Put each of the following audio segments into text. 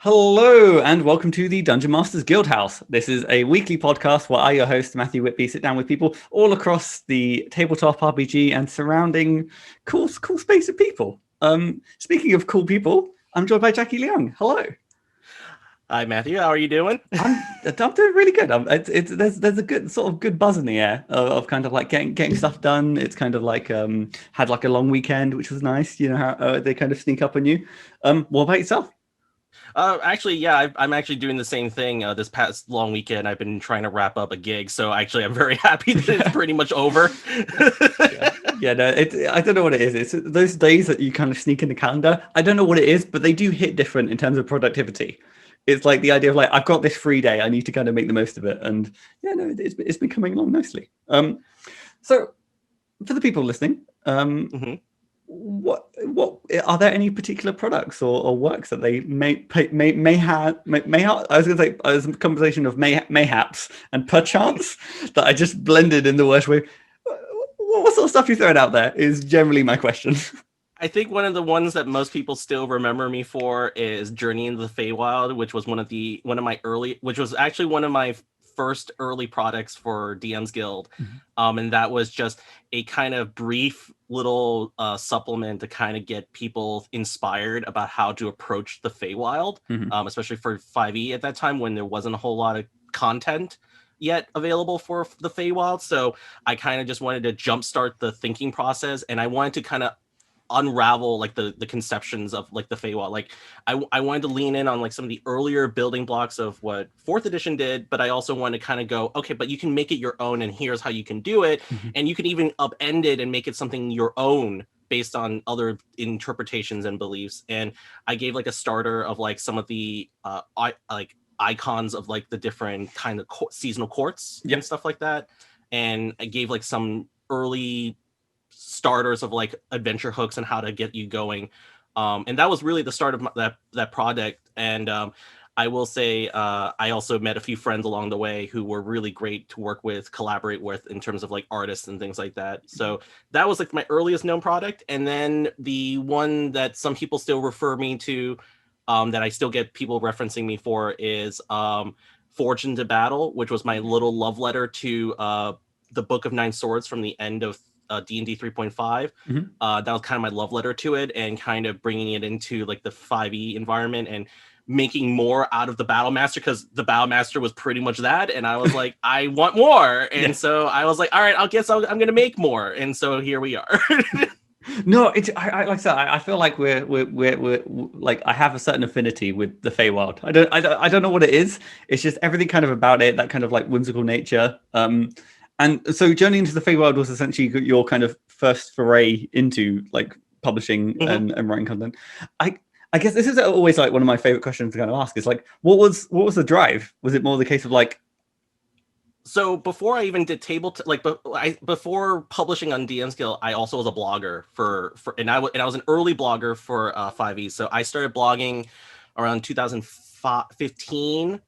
Hello and welcome to the Dungeon Masters Guild House. This is a weekly podcast where I, your host, Matthew Whitby, sit down with people all across the tabletop RPG and surrounding cool space of people. Speaking of cool people, I'm joined by Jacky Leung. Hello. Hi, Matthew. How are you doing? I'm doing really good. There's a good buzz in the air of kind of like getting stuff done. It's kind of like had like a long weekend, which was nice. You know how they kind of sneak up on you. What about yourself? I'm actually doing the same thing. This past long weekend, I've been trying to wrap up a gig, so actually, I'm very happy that it's pretty much over. No, I don't know what it is. It's those days that you kind of sneak in the calendar. I don't know what it is, but they do hit different in terms of productivity. It's like the idea of like, I've got this free day, I need to kind of make the most of it. And it's been coming along nicely. So for the people listening, what are there any particular products or works that they may have? I was going to say as a conversation of mayhaps and perchance that I just blended in the worst way. What sort of stuff you throwing out there is generally my question. I think one of the ones that most people still remember me for is Journey into the Feywild, which was which was actually one of my first early products for DMsGuild. And that was just a kind of brief little supplement to kind of get people inspired about how to approach the Feywild, especially for 5e at that time when there wasn't a whole lot of content yet available for the Feywild. So I kind of just wanted to jumpstart the thinking process, and I wanted to kind of unravel like the conceptions of like the Feywild. Like I wanted to lean in on like some of the earlier building blocks of what 4th edition did, but I also wanted to kind of go, okay, but you can make it your own, and here's how you can do it. And you can even upend it and make it something your own based on other interpretations and beliefs. And I gave like a starter of like some of the icons of like the different kind of seasonal courts and stuff like that. And I gave like some early starters of like adventure hooks and how to get you going. And that was really the start of that project. And I will say I also met a few friends along the way who were really great to work with, collaborate with in terms of like artists and things like that. So that was like my earliest known product. And then the one that some people still refer me to, that I still get people referencing me for, is Forged into Battle, which was my little love letter to the Book of Nine Swords from the end of D&D 3.5. That was kind of my love letter to it, and kind of bringing it into like the 5e environment and making more out of the Battle Master, because the Battle Master was pretty much that. And I was like, I want more. And so I was like, all right, I'm going to make more. And so here we are. No, I like I said, I feel like we're like, I have a certain affinity with the Feywild. I don't know what it is. It's just everything kind of about it, that kind of like whimsical nature. And so Journey into the Feywild was essentially your kind of first foray into like publishing and writing content. I guess this is always like one of my favorite questions to kind of ask is like, what was the drive? Was it more the case of like, so before I even did before publishing on DMsGuild, I also was a blogger and I was an early blogger for 5e. So I started blogging around 2015.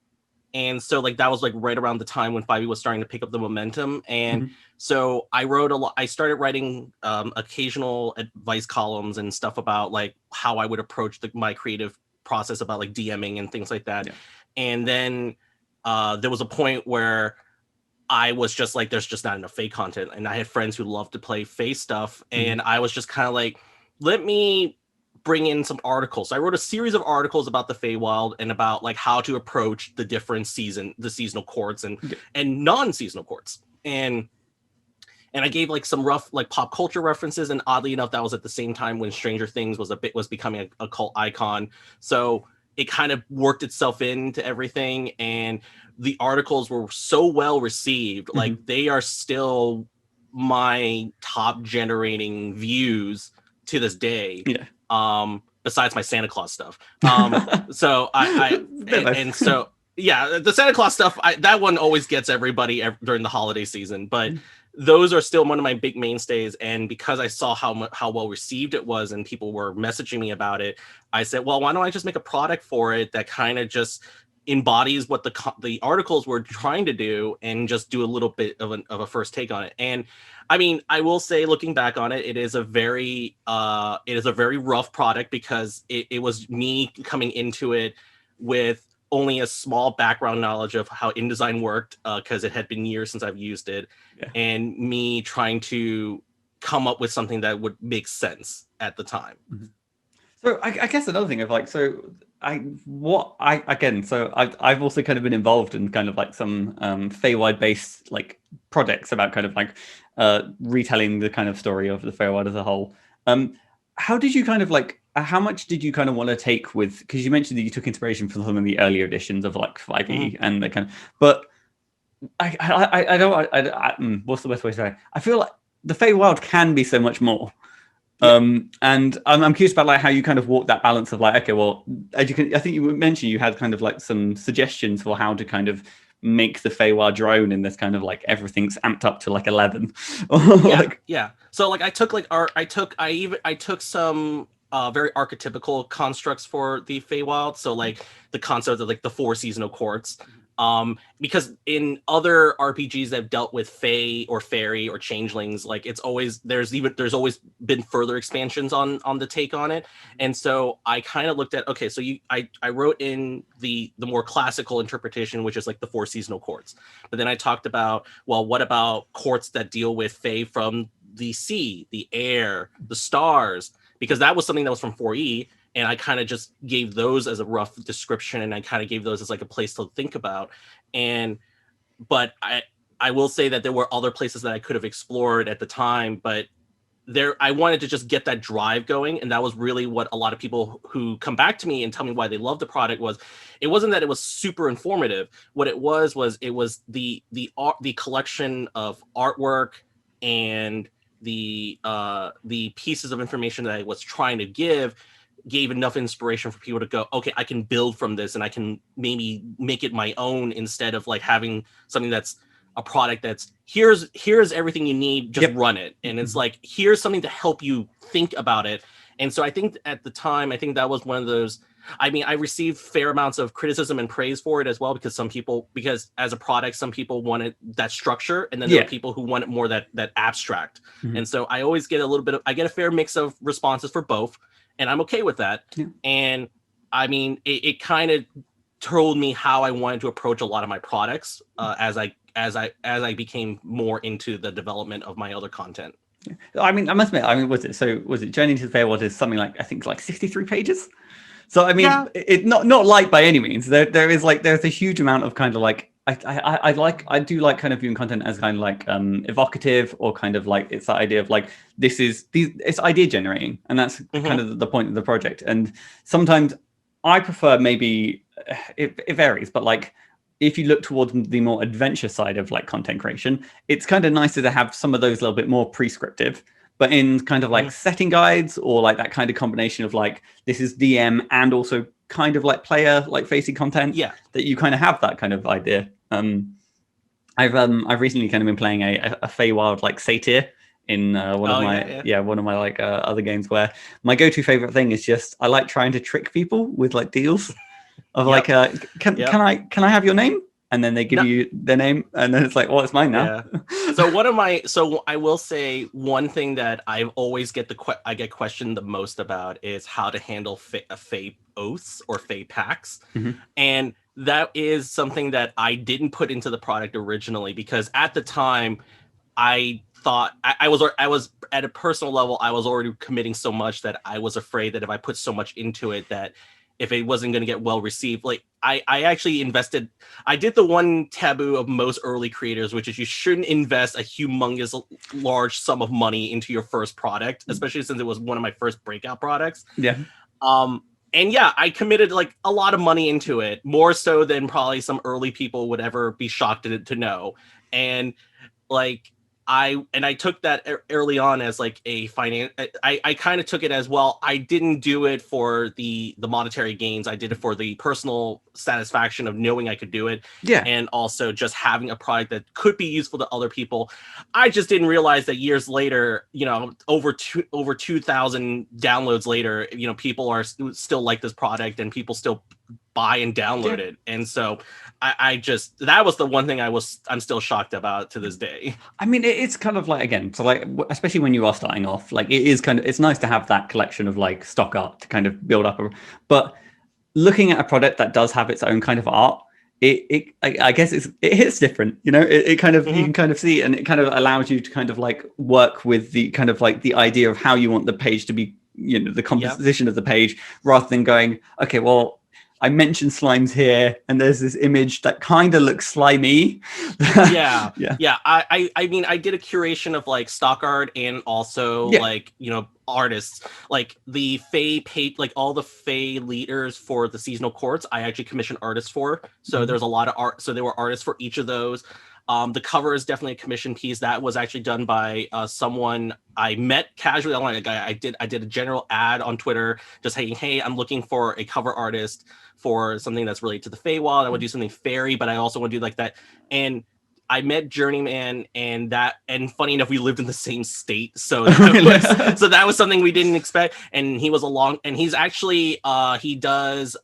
And so like that was like right around the time when 5e was starting to pick up the momentum. And so I wrote a lot. I started writing occasional advice columns and stuff about like how I would approach my creative process about like DMing and things like that. And then there was a point where I was just like, there's just not enough Fey content. And I had friends who loved to play Fey stuff. And I was just kind of like, let me bring in some articles. So I wrote a series of articles about the Feywild and about like how to approach the different the seasonal courts and non-seasonal courts. And I gave like some rough like pop culture references. And oddly enough, that was at the same time when Stranger Things was becoming a cult icon. So it kind of worked itself into everything. And the articles were so well received. Like they are still my top generating views to this day. Besides my Santa Claus stuff. So the Santa Claus stuff, that one always gets everybody during the holiday season, but those are still one of my big mainstays. And because I saw how well received it was and people were messaging me about it, I said, well, why don't I just make a product for it that kind of just embodies what the articles were trying to do, and just do a little bit of a first take on it. And I mean, I will say, looking back on it, it is a very rough product, because it was me coming into it with only a small background knowledge of how InDesign worked, because it had been years since I've used it, and me trying to come up with something that would make sense at the time. So I guess another thing of like, so I've also kind of been involved in kind of like some Feywild based like projects about kind of like retelling the kind of story of the Feywild as a whole. How did you kind of like, how much did you kind of want to take with, because you mentioned that you took inspiration from some of the earlier editions of like 5e and the kind of, but what's the best way to say it? I feel like the Feywild can be so much more. And I'm curious about like how you kind of walk that balance of like, okay, well, as you can, I think you mentioned you had kind of like some suggestions for how to kind of make the Feywild your own in this kind of like everything's amped up to like 11. So like I took some very archetypical constructs for the Feywild. So like the concept of like the 4 seasonal courts. Because in other RPGs that have dealt with Fey or Fairy or Changelings, like it's always there's always been further expansions on the take on it. And so I kind of looked at, okay, so I wrote in the more classical interpretation, which is like the 4 seasonal courts. But then I talked about, well, what about courts that deal with Fey from the sea, the air, the stars? Because that was something that was from 4E. And I kind of just gave those as a rough description, and I kind of gave those as like a place to think about. But I will say that there were other places that I could have explored at the time, but I wanted to just get that drive going. And that was really what a lot of people who come back to me and tell me why they love the product was. It wasn't that it was super informative. What it was it was the collection of artwork and the pieces of information that I was trying to gave enough inspiration for people to go, okay, I can build from this and I can maybe make it my own, instead of like having something that's a product that's here's everything you need, just run it. And it's like, here's something to help you think about it. And so I think at the time, I think that was one of those, I mean, I received fair amounts of criticism and praise for it as well, because as a product, some people wanted that structure, and then there were people who wanted more that abstract. And so I always get I get a fair mix of responses for both. And I'm okay with that. And I mean, it kind of told me how I wanted to approach a lot of my products as I became more into the development of my other content. I mean, I must admit, was it Journey to the Feywild is something like, I think like 63 pages. So I mean, it's not light by any means. There's a huge amount of kind of like, I do like kind of viewing content as kind of like evocative, or kind of like it's the idea of like it's idea generating, and that's kind of the point of the project. And sometimes I prefer, maybe it varies, but like if you look towards the more adventure side of like content creation, it's kind of nicer to have some of those a little bit more prescriptive. But in kind of like setting guides, or like that kind of combination of like this is DM and also kind of like player like facing content, that you kind of have that kind of idea. I've recently kind of been playing a Feywild like satyr in one of my like other games, where my go-to favorite thing is just I like trying to trick people with like deals of like can I have your name, and then they give you their name, and then it's like, well, it's mine now. So I will say one thing that I always get questioned the most about is how to handle Fey oaths or Fey pacts. And that is something that I didn't put into the product originally, because at the time I thought I was at a personal level, I was already committing so much that I was afraid that if I put so much into it, that if it wasn't going to get well received. Like I actually invested, I did the one taboo of most early creators, which is you shouldn't invest a humongous large sum of money into your first product, especially since it was one of my first breakout products. And I committed like a lot of money into it, more so than probably some early people would ever be shocked to know. And like, I took that early on as like a finance. I kind of took it as, well, I didn't do it for the monetary gains. I did it for the personal satisfaction of knowing I could do it. And also just having a product that could be useful to other people. I just didn't realize that years later, over 2,000 downloads later, people are still like this product, and people still buy and download it. And so that was the one thing I'm still shocked about to this day. I mean, it's kind of like, again, so like, especially when you are starting off, like it's nice to have that collection of like stock art to kind of build up. But looking at a product that does have its own kind of art, I guess it hits different, you know. It kind of, you can kind of see, and it kind of allows you to kind of like work with the kind of like the idea of how you want the page to be, you know, the composition of the page, rather than going, okay, well, I mentioned slimes here, and there's this image that kind of looks slimy. Yeah. I mean, I did a curation of like stock art and also like, you know, artists, like the Fey page, like all the Fey leaders for the seasonal courts. I actually commissioned artists for. So there's a lot of art. So there were artists for each of those. The cover is definitely a commission piece that was actually done by someone I met casually online. I did a general ad on Twitter just saying, hey, I'm looking for a cover artist for something that's related to the Feywild. I would do something fairy, but I also want to do like that. And I met Journeyman, and funny enough, we lived in the same state, so that was something we didn't expect. And he was he's actually he has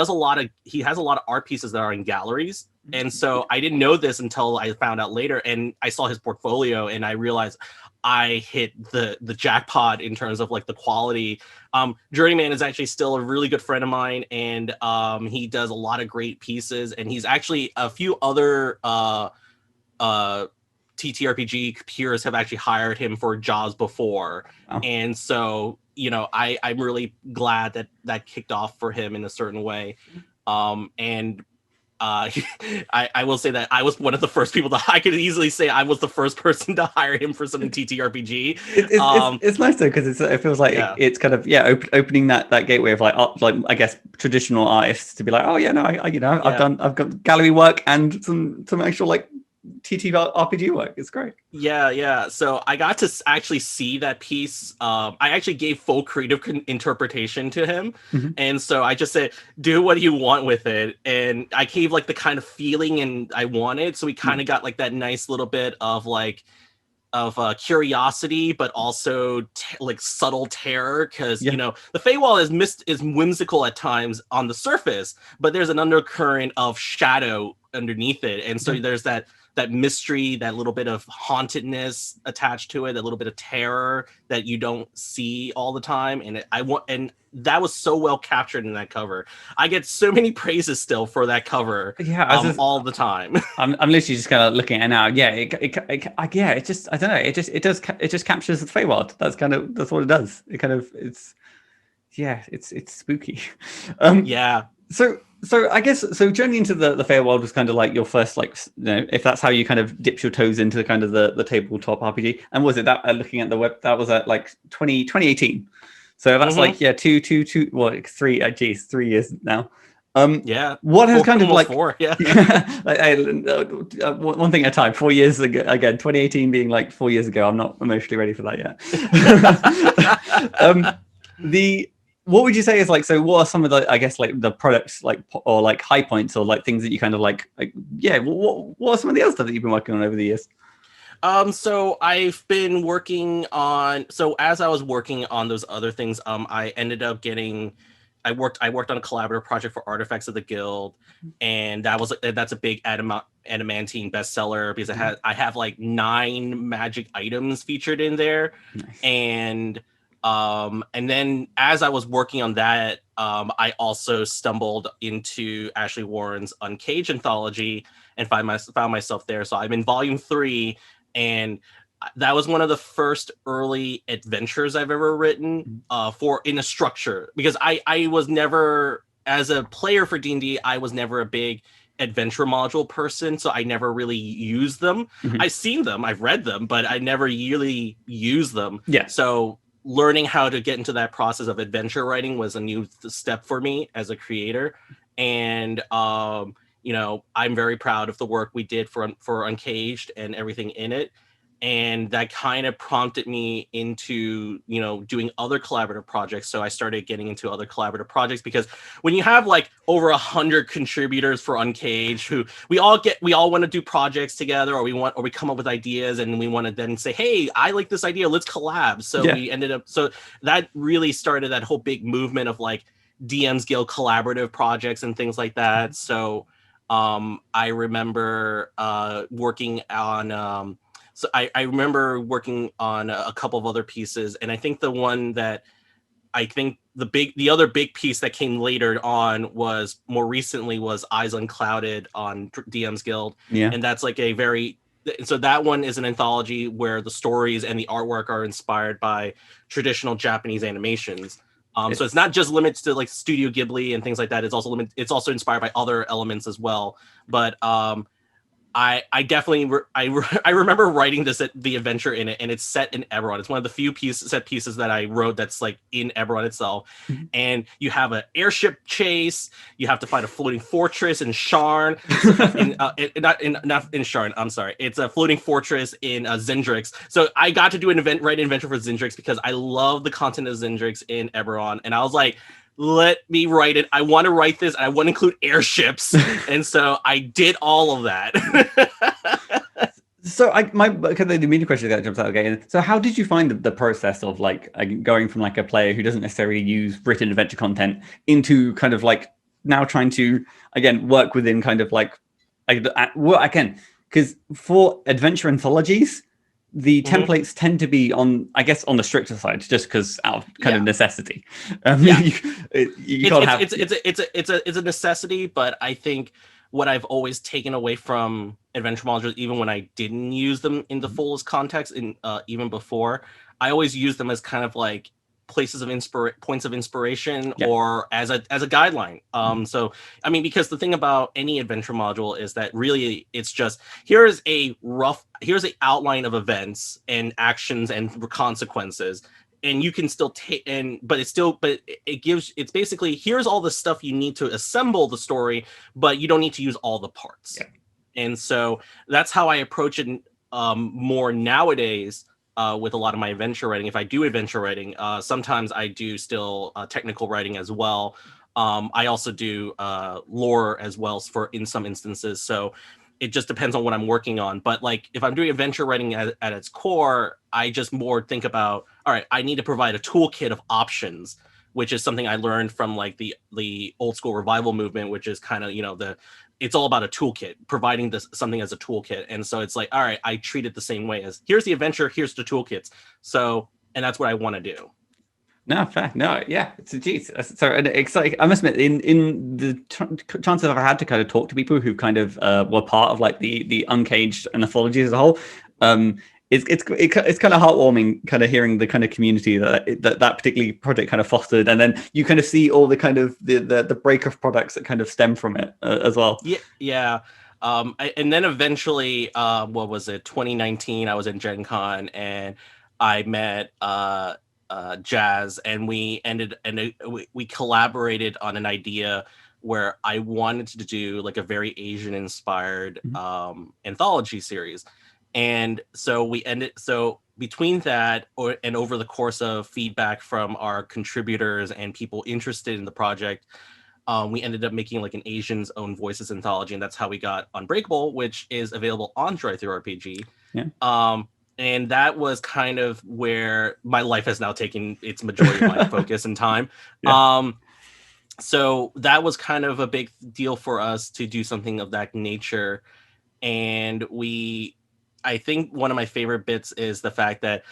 a lot of art pieces that are in galleries. And so I didn't know this until I found out later, and I saw his portfolio, and I realized I hit the jackpot in terms of like the quality. Journeyman is actually still a really good friend of mine, and he does a lot of great pieces, and he's actually a few other TTRPG peers have actually hired him for jobs before. And so, you know, I'm really glad that kicked off for him in a certain way. I will say that I was one of the first people I could easily say I was the first person to hire him for some TTRPG. It's nice though, because it feels like it's kind of opening that gateway of like I guess traditional artists to be like, oh yeah, no, I've got gallery work and some actual like TTRPG work. It's great. Yeah. So I got to actually see that piece. I actually gave full creative interpretation to him. And so I just said, do what you want with it. And I gave like the kind of feeling and I wanted. So we kind of got like that nice little bit of like, of curiosity, but also like subtle terror, because you know the Feywild is whimsical at times on the surface, but there's an undercurrent of shadow underneath it, and so there's that mystery, that little bit of hauntedness attached to it, a little bit of terror that you don't see all the time, and that was so well captured in that cover. I get so many praises still for that cover, all the time. I'm literally just kind of looking at it now. Yeah, it just, I don't know. It just captures the Feywild. That's what it does. It's spooky. So I guess journey into the Feywild was kind of like your first, like, you know, if that's how you kind of dipped your toes into kind of the tabletop RPG. And was it that looking at the web that was at like 2018? So that's like 3 years now. What has kind of like 4, one thing at a time. 4 years ago, again, 2018 being like 4 years ago. I'm not emotionally ready for that yet. What would you say is like, so what are some of the, I guess, like the products, like, or like high points, or like things that you kind of like what are some of the other stuff that you've been working on over the years? So I've been working on, as I was working on those other things, I ended up getting, I worked on a collaborative project for Artifacts of the Guild, and that's a big adamantine bestseller, because I have like 9 magic items featured in there. Nice. And then as I was working on that, I also stumbled into Ashley Warren's Uncaged anthology and found myself there. So I'm in volume 3, and that was one of the first early adventures I've ever written in a structure, because I was never, as a player for D&D, I was never a big adventure module person, so I never really used them. I've seen them, I've read them, but I never really used them. So learning how to get into that process of adventure writing was a new step for me as a creator. And you know, I'm very proud of the work we did for Uncaged and everything in it. And that kind of prompted me into, you know, doing other collaborative projects. So I started getting into other collaborative projects, because when you have like over 100 contributors for Uncaged, who we all want to do projects together, or we come up with ideas, and we want to then say, hey, I like this idea, let's collab. So we ended up, so that really started that whole big movement of like DMsGuild collaborative projects and things like that. So I remember working on so I remember working on a couple of other pieces, and I think the one that I think the other big piece that came later on was more recently was Eyes Unclouded on DM's Guild. Yeah. And that's like a very, so that one is an anthology where the stories and the artwork are inspired by traditional Japanese animations. So it's not just limited to like Studio Ghibli and things like that. It's also inspired by other elements as well. But I definitely I remember writing the adventure in it, and it's set in Eberron. It's one of the few set pieces that I wrote that's like in Eberron itself. Mm-hmm. And you have an airship chase. You have to find a floating fortress in Sharn. Not in Sharn. I'm sorry. It's a floating fortress in Zendrix. So I got to do write an adventure for Zendrix because I love the content of Zendrix in Eberron, and I was like, let me write it. I want to write this. I want to include airships. And so I did all of that. So the immediate question that jumps out again. So how did you find the process of like going from like a player who doesn't necessarily use written adventure content into kind of like now trying to, again, work within kind of like, because for adventure anthologies, the templates tend to be on, I guess, on the stricter side, just because out of kind of necessity. It's a necessity, but I think what I've always taken away from adventure modules, even when I didn't use them in the fullest context, even before, I always use them as kind of like places of points of inspiration or as a guideline. So I mean, because the thing about any adventure module is that really it's just here's a outline of events and actions and consequences, and you can still take it's basically here's all the stuff you need to assemble the story, but you don't need to use all the parts. And so that's how I approach it more nowadays. With a lot of my adventure writing, if I do adventure writing, sometimes I do still technical writing as well. I also do lore as well in some instances. So it just depends on what I'm working on. But like if I'm doing adventure writing at its core, I just more think about, all right, I need to provide a toolkit of options, which is something I learned from like the old school revival movement, which is kind of, it's all about a toolkit, providing something as a toolkit. And so it's like, all right, I treat it the same way as here's the adventure, here's the toolkits. So, and that's what I want to do. No, fair. No, yeah. So, it's like, I must admit, in the chances I've had to kind of talk to people who kind of were part of like the Uncaged and Anthology as a whole, it's kind of heartwarming kind of hearing the kind of community that particular project kind of fostered, and then you kind of see all the kind of the break of products that kind of stem from it as well. Yeah. And then eventually, what was it, 2019, I was in Gen Con and I met Jazz, and we collaborated on an idea where I wanted to do like a very Asian inspired anthology series. And so between that and over the course of feedback from our contributors and people interested in the project, we ended up making like an Asian's Own Voices anthology, and that's how we got Unbreakable, which is available on Drive-Thru RPG. And that was kind of where my life has now taken its majority of my focus and time. So that was kind of a big deal for us to do something of that nature. And I think one of my favorite bits is the fact that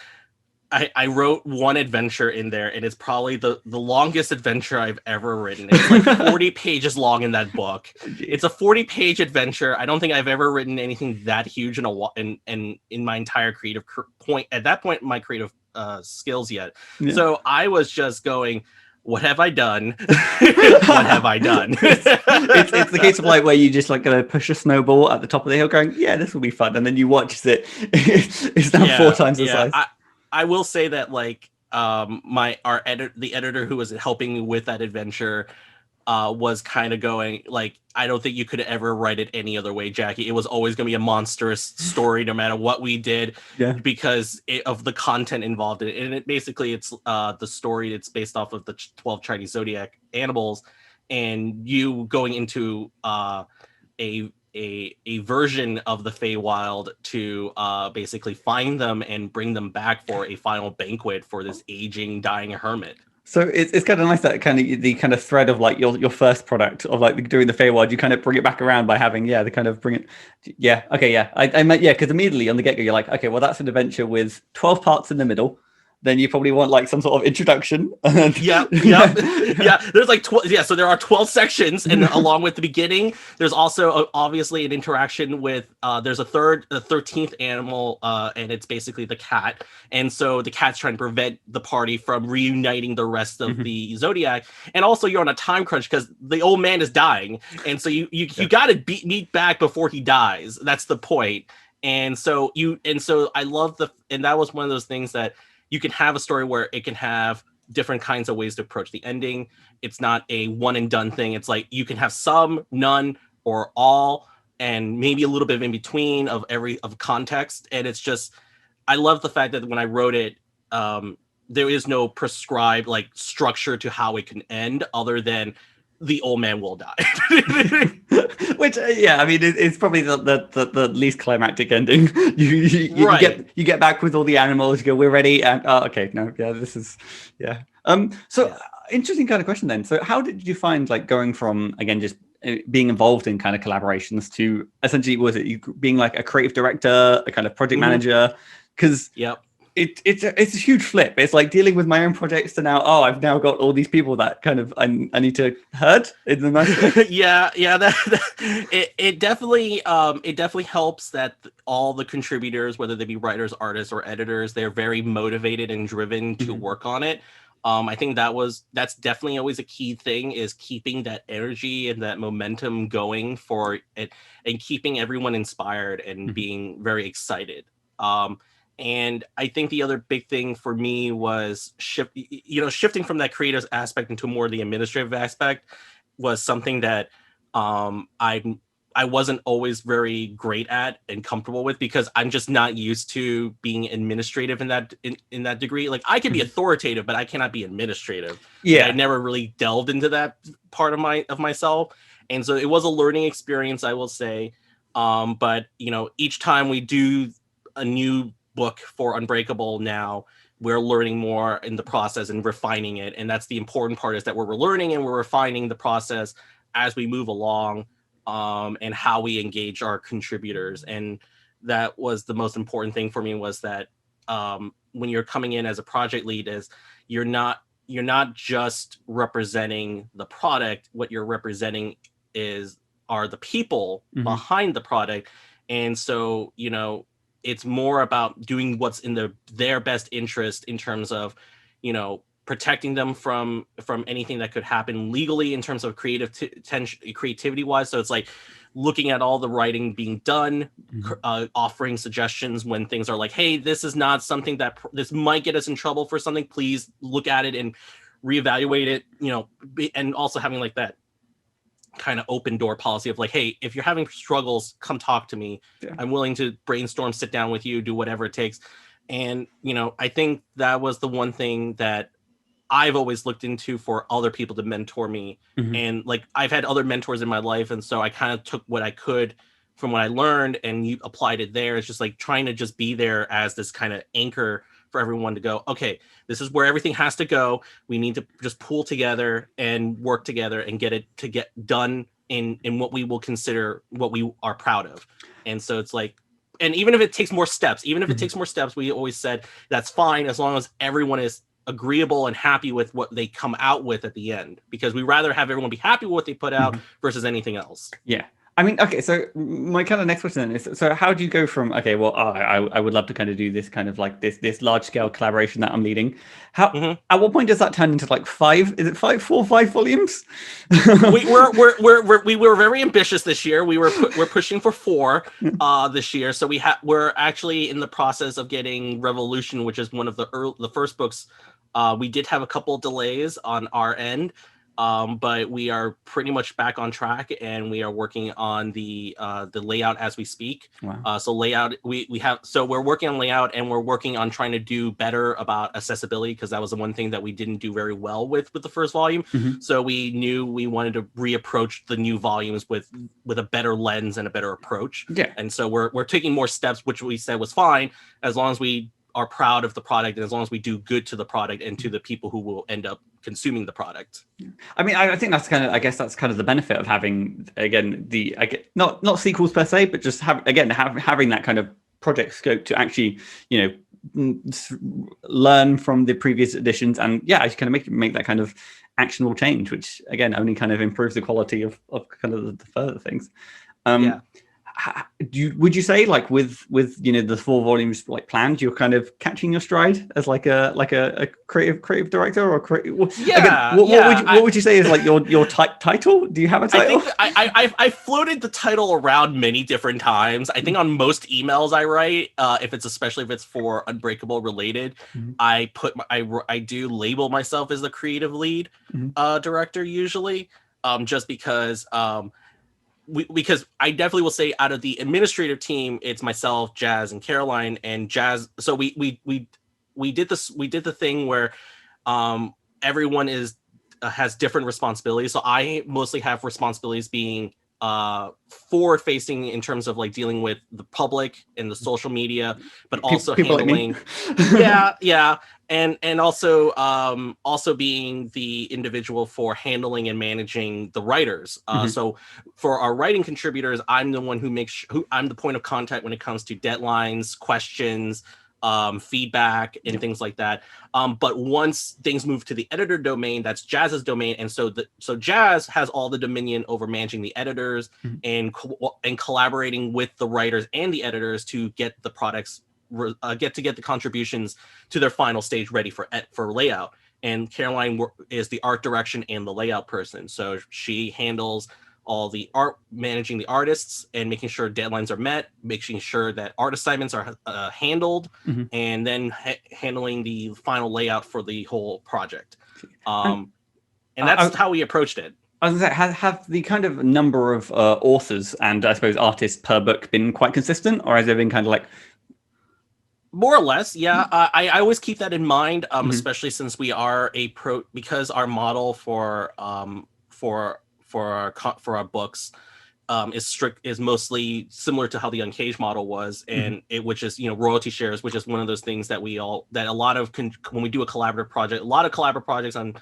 I wrote one adventure in there, and it's probably the longest adventure I've ever written. It's like 40 pages long in that book. It's a 40-page adventure. I don't think I've ever written anything that huge in my entire creative point at that point in my creative skills yet. So I was just going, what have I done? What have I done? it's the case of like where you just like gonna push a snowball at the top of the hill going, yeah, this will be fun, and then you watch it. It's now 4 times the size. I will say that like the editor who was helping me with that adventure was kind of going like, I don't think you could ever write it any other way, Jacky. It was always going to be a monstrous story no matter what we did, because of the content involved in it. And it's the story. It's based off of the 12 Chinese zodiac animals, and you going into a version of the Feywild to basically find them and bring them back for a final banquet for this aging, dying hermit. So it's kind of nice that the kind of thread of like your first product of like doing the Feywild, you kind of bring it back around by having the kind of bring it. I meant because immediately on the get-go you're like, okay, well that's an adventure with 12 parts in the middle, then you probably want like some sort of introduction. Yeah. There's like so there are 12 sections, and along with the beginning, there's also obviously an interaction with there's a 13th animal, and it's basically the cat. And so the cat's trying to prevent the party from reuniting the rest of the Zodiac. And also you're on a time crunch because the old man is dying, and so you got to meet back before he dies. That's the point. And so I love and that was one of those things that you can have a story where it can have different kinds of ways to approach the ending. It's not a one and done thing. It's like you can have some, none, or all, and maybe a little bit in between of context. And it's just, I love the fact that when I wrote it, there is no prescribed like structure to how it can end other than the old man will die. Which I mean it's probably the least climactic ending. You get back with all the animals, you go, we're ready, and this is interesting kind of question then. So how did you find like going from, again, just being involved in kind of collaborations to essentially, was it you being like a creative director, a kind of project manager? Because it's a huge flip. It's like dealing with my own projects to now, I've now got all these people that kind of I need to herd in the nice way. It definitely helps that all the contributors, whether they be writers, artists, or editors, they're very motivated and driven to work on it. I think that's definitely always a key thing, is keeping that energy and that momentum going for it, and keeping everyone inspired and being very excited. And I think the other big thing for me was shifting from that creative aspect into more of the administrative aspect was something that I wasn't always very great at and comfortable with, because I'm just not used to being administrative in that degree. Like I can be authoritative, but I cannot be administrative. Yeah, I never really delved into that part of myself, and so it was a learning experience, I will say. But each time we do a new book for Unbreakable now, we're learning more in the process and refining it, and that's the important part, is that we're learning and we're refining the process as we move along, and how we engage our contributors. And that was the most important thing for me, was that when you're coming in as a project lead, is you're not just representing the product. What you're representing are the people behind the product. And so it's more about doing what's in their best interest in terms of, protecting them from anything that could happen legally in terms of creativity wise. So it's like looking at all the writing being done, offering suggestions when things are like, hey, this is not something this might get us in trouble for something. Please look at it and reevaluate it, and also having like that kind of open door policy of like, hey, if you're having struggles, come talk to me. I'm willing to brainstorm, sit down with you, do whatever it takes. And I think that was the one thing that I've always looked into for other people to mentor me. And like I've had other mentors in my life, and so I kind of took what I could from what I learned and you applied it there. It's just like trying to just be there as this kind of anchor for everyone to go, okay, this is where everything has to go. We need to just pull together and work together and get done in what we will consider what we are proud of. And so it's like, and even if it takes more steps, we always said that's fine, as long as everyone is agreeable and happy with what they come out with at the end, because we rather have everyone be happy with what they put out versus anything else. Yeah. I mean, okay, so my kind of next question is, so how do you go from, okay, well, I would love to kind of do this kind of like this large scale collaboration that I'm leading. How at what point does that turn into like 5? Is it 4 or 5 volumes? we were very ambitious this year. We're pushing for 4 this year. So we're actually in the process of getting Revolution, which is one of the first books. We did have a couple of delays on our end. But we are pretty much back on track, and we are working on the layout as we speak. Wow. So layout, we're working on layout, and we're working on trying to do better about accessibility, because that was the one thing that we didn't do very well with the first volume. So we knew we wanted to reapproach the new volumes with a better lens and a better approach. Yeah. And so we're taking more steps, which we said was fine, as long as we are proud of the product, and as long as we do good to the product and to the people who will end up consuming the product. I mean, I think that's kind of the benefit of having, again, not sequels per se, but just having that kind of project scope to actually, learn from the previous editions, and yeah, just kind of make that kind of actionable change, which again only kind of improves the quality of kind of the further things. Yeah. Would you say, like, with the 4 volumes like planned, you're kind of catching your stride as like a creative director, or Yeah, what would you say is like your title? Do you have a title? I think I floated the title around many different times. I think on most emails I write, especially if it's for Unbreakable related, I do label myself as the creative lead director usually, just because because I definitely will say, out of the administrative team, it's myself, Jazz, and Caroline. And Jazz, so we did the thing where everyone has different responsibilities. So I mostly have responsibilities being forward facing in terms of like dealing with the public and the social media, but also people handling yeah, and also being the individual for handling and managing the writers. So for our writing contributors, I'm the one I'm the point of contact when it comes to deadlines, questions, feedback, and things like that. But once things move to the editor domain, that's Jazz's domain, and so Jazz has all the dominion over managing the editors and collaborating with the writers and the editors to get the products get the contributions to their final stage ready for layout. And Caroline is the art direction and the layout person, so she handles all the art, managing the artists and making sure deadlines are met, making sure that art assignments are handled, and then handling the final layout for the whole project. And that's how we approached it. I was going to say, have the kind of number of authors and I suppose artists per book been quite consistent, or has it been kind of like... More or less, yeah. I always keep that in mind, especially since we are because our model for our books is mostly similar to how the Uncaged model was, and which is royalty shares, which is one of those things that when we do a collaborative project, a lot of collaborative projects on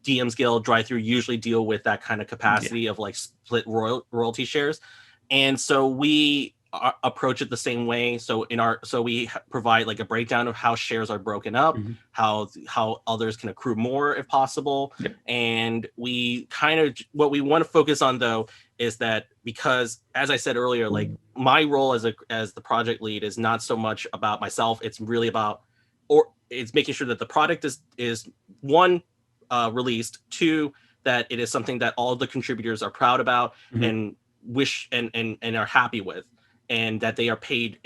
DMsGuild Drive-Thru usually deal with that kind of capacity of like split royalty shares, and so we approach it the same way. So we provide like a breakdown of how shares are broken up, how others can accrue more if possible. And we what we want to focus on though is that, because as I said earlier, like my role as the project lead is not so much about myself. It's really about, it's making sure that the product is one, released, two, that it is something that all the contributors are proud about and wish and are happy with, and that they are paid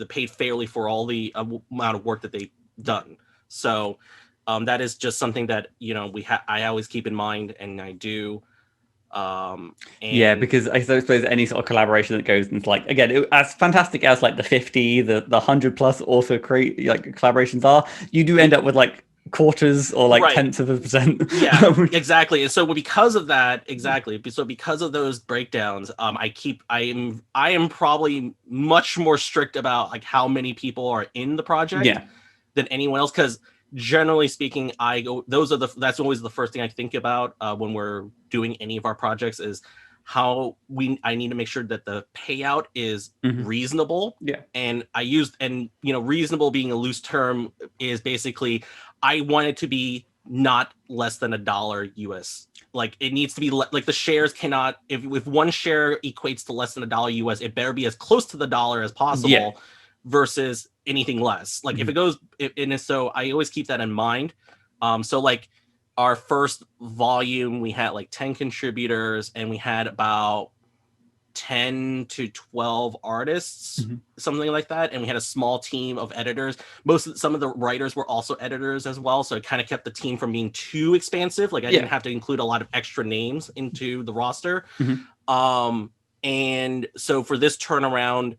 paid fairly for all the amount of work that they've done. So that is just something that I always keep in mind, and I do. Because I suppose any sort of collaboration that goes into, like, again, as fantastic as like the 50, the 100 plus author collaborations are, you do end up with like quarters or like tenths of a percent. Yeah, exactly. And so because of that, because of those breakdowns, I am probably much more strict about like how many people are in the project than anyone else, because generally speaking, that's always the first thing I think about when we're doing any of our projects, is how I need to make sure that the payout is reasonable. And reasonable being a loose term is basically, I want it to be not less than $1 US. Like it needs to be like the shares cannot, if one share equates to less than $1 US, it better be as close to the dollar as possible versus anything less. Like if it goes, so I always keep that in mind. So like our first volume, we had like 10 contributors and we had about 10 to 12 artists, something like that, and we had a small team of editors. Some of the writers were also editors as well, so it kind of kept the team from being too expansive. Like I didn't have to include a lot of extra names into the roster. And so for this turnaround,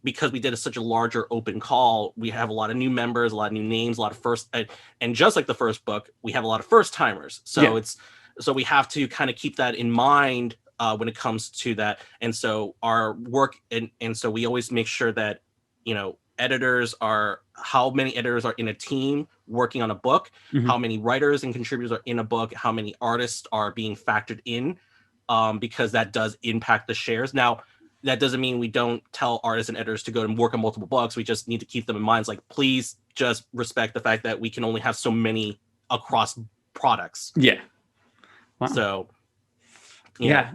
because we did such a larger open call, we have a lot of new members, a lot of new names, a lot of first, and just like the first book, we have a lot of first timers. So so we have to kind of keep that in mind when it comes to that. And so our work, and so we always make sure that, how many editors are in a team working on a book, how many writers and contributors are in a book, how many artists are being factored in, because that does impact the shares. Now, that doesn't mean we don't tell artists and editors to go and work on multiple books. We just need to keep them in mind. It's like, please just respect the fact that we can only have so many across products. Yeah. Wow. So yeah,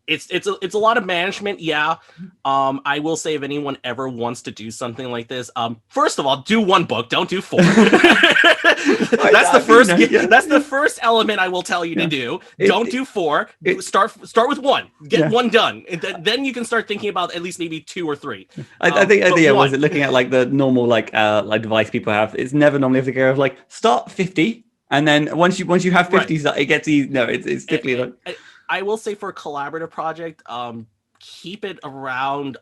it's a lot of management. Yeah. I will say, if anyone ever wants to do something like this, first of all, do one book, don't do 4. That's the first element I will tell you to do. Don't do 4. Start with 1. Get 1 done. Then you can start thinking about at least maybe 2 or 3. I think was it looking at like the normal like advice people have? It's never normally the go of like start 50, and then once you have 50, right, it gets easy. No, it's typically like. I will say, for a collaborative project, keep it around.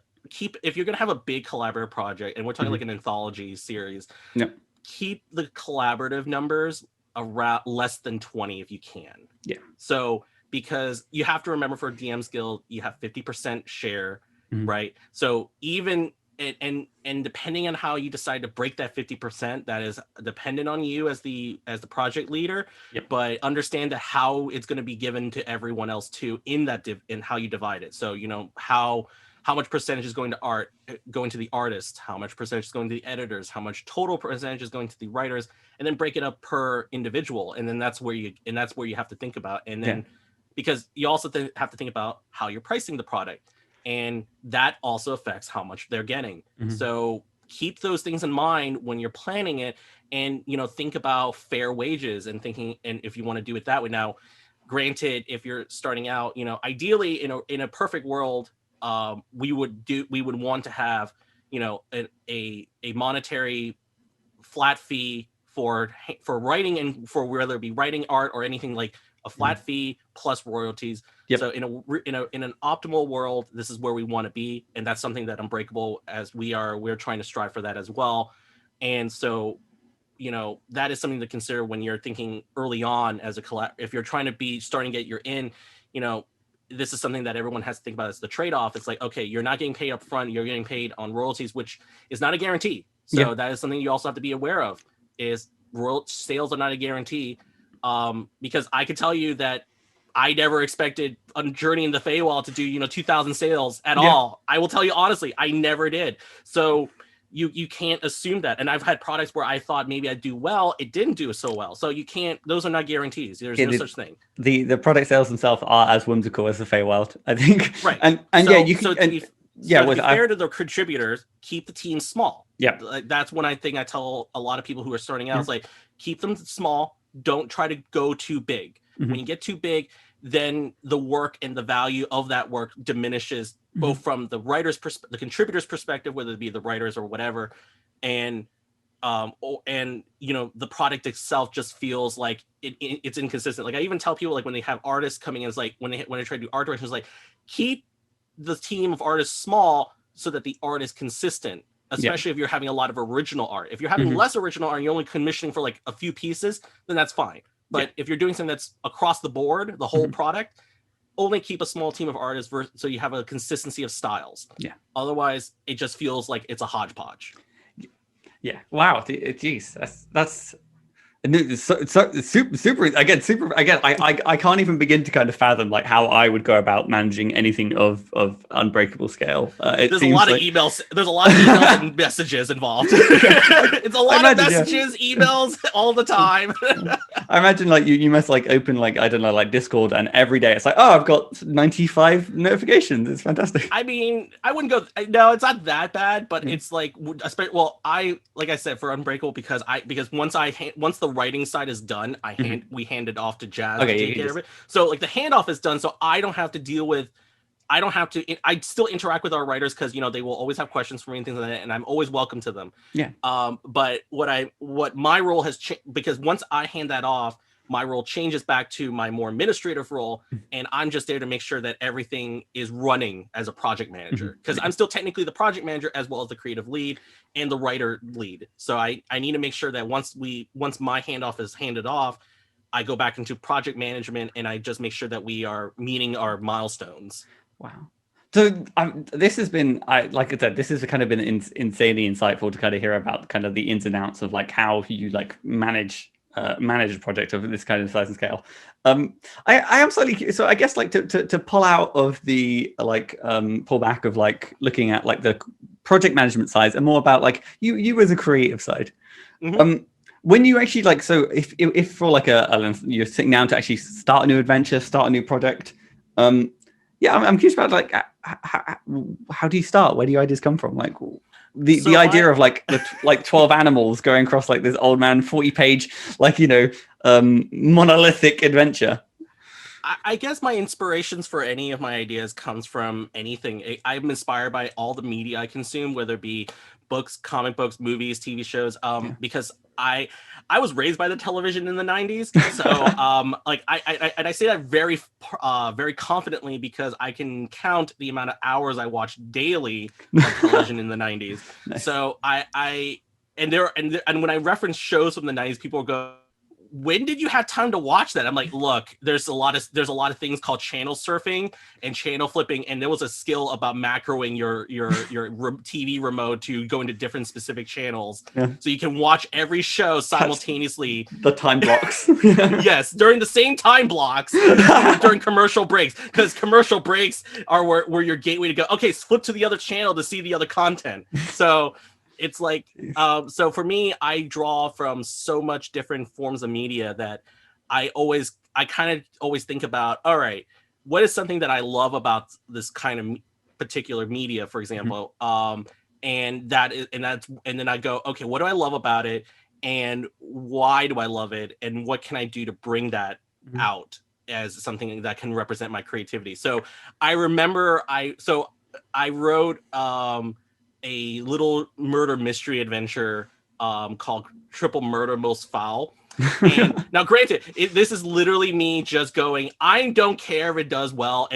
If you're gonna have a big collaborative project, and we're talking like an anthology series, keep the collaborative numbers around less than 20 if you can. Yeah. So, because you have to remember, for DMsGuild, you have 50% share, right? So even and depending on how you decide to break that 50%, that is dependent on you as the project leader. Yep. But understand that how it's going to be given to everyone else too, in that in how you divide it. So, you know, how much percentage is going to the artist, how much percentage is going to the editors, how much total percentage is going to the writers, and then break it up per individual. And then that's where you have to think about. And then because you also have to think about how you're pricing the product. And that also affects how much they're getting. So keep those things in mind when you're planning it, and, you know, think about fair wages and if you want to do it that way. Now, granted, if you're starting out, you know, ideally in a perfect world, we would want to have, you know, a monetary flat fee for writing, and for whether it be writing, art, or anything, like a flat fee plus royalties. Yep. So in an optimal world, this is where we want to be, and that's something that Unbreakable, as we're trying to strive for that as well. And so, you know, that is something to consider when you're thinking early on as if you're trying to be starting to get your in, you know, this is something that everyone has to think about as the trade-off. It's like, okay, you're not getting paid up front, you're getting paid on royalties, which is not a guarantee. So that is something you also have to be aware of, is sales are not a guarantee. Because I could tell you that I never expected a Journey in the Feywild to do, you know, 2,000 sales at all. I will tell you honestly, I never did. So you can't assume that. And I've had products where I thought maybe I'd do well, it didn't do so well. So you can't; those are not guarantees. There's no such thing. The product sales themselves are as whimsical as the Feywild, I think. Right. And so, you can. To be fair to the contributors, keep the team small. Yeah. Like, that's one thing I tell a lot of people who are starting out. It's like, keep them small. Don't try to go too big. When you get too big, then the work and the value of that work diminishes, both from the writer's the contributor's perspective, whether it be the writers or whatever, and you know, the product itself just feels like it's inconsistent. Like, I even tell people, like, when they have artists coming in, it's like when I try to do art direction, it's like, keep the team of artists small so that the art is consistent. Especially if you're having a lot of original art. If you're having less original art and you're only commissioning for like a few pieces, then that's fine. But if you're doing something that's across the board, the whole product, only keep a small team of artists so you have a consistency of styles. Yeah. Otherwise, it just feels like it's a hodgepodge. Yeah. Wow. Geez, that's super. Again, I can't even begin to kind of fathom like how I would go about managing anything of Unbreakable scale. There's a lot of emails. There's a lot of emails and messages involved. It's a lot of messages, emails all the time. I imagine like you must like open like, I don't know, like Discord, and every day it's like, oh, I've got 95 notifications. It's fantastic. I mean, I wouldn't go. No, it's not that bad, but it's like, well, like I said, for Unbreakable, because once the writing side is done, we hand it off to Jazz to take care of it. So like the handoff is done, so I don't have to deal with. I still interact with our writers, because, you know, they will always have questions for me and things like that, and I'm always welcome to them. Yeah. But what my role has changed, because once I hand that off, my role changes back to my more administrative role, and I'm just there to make sure that everything is running as a project manager, because I'm still technically the project manager as well as the creative lead and the writer lead. So I need to make sure that once my handoff is handed off, I go back into project management, and I just make sure that we are meeting our milestones. Wow. So this has been, like I said, this has kind of been insanely insightful to kind of hear about kind of the ins and outs of like how you like manage managed project of this kind of size and scale. I am slightly curious. So I guess like to pull out of the pull back of like looking at like the project management side and more about like you as a creative side. Mm-hmm. When you actually like, so if for like you're sitting down to actually start a new adventure, start a new project, yeah, I'm curious about like how do you start? Where do your ideas come from? Like the idea of like the 12 animals going across like this old man 40-page like monolithic adventure. I guess my inspirations for any of my ideas comes from anything. I'm inspired by all the media I consume, whether it be books, comic books, movies, TV shows. Because I was raised by the television in the 90s, so I say that very confidently because I can count the amount of hours I watched daily of television in the 90s. Nice. So and when I reference shows from the 90s, people go, when did you have time to watch that? I'm like, look, there's a lot of things called channel surfing and channel flipping, and there was a skill about macroing your TV remote to go into different specific channels, so you can watch every show simultaneously. That's the time blocks. Yes, during the same time blocks during commercial breaks, because commercial breaks are where your gateway to go. Okay, flip to the other channel to see the other content. So. It's like, so for me, I draw from so much different forms of media that I kind of always think about, all right, what is something that I love about this kind of particular media, for example? And then I go, okay, what do I love about it? And why do I love it? And what can I do to bring that out as something that can represent my creativity? So I remember I wrote, a little murder mystery adventure called Triple Murder Most Foul. And now, granted, this is literally me just going, I don't care if it does well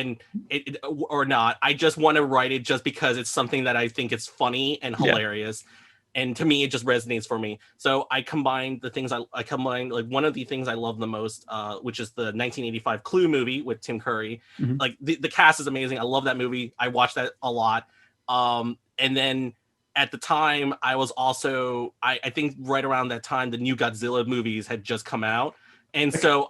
or not. I just want to write it just because it's something that I think is funny and hilarious. Yeah. And to me, it just resonates for me. So I combined the things I combined, like one of the things I love the most, which is the 1985 Clue movie with Tim Curry. Like the cast is amazing. I love that movie. I watched that a lot. And then at the time, I was also, I think right around that time, the new Godzilla movies had just come out. And so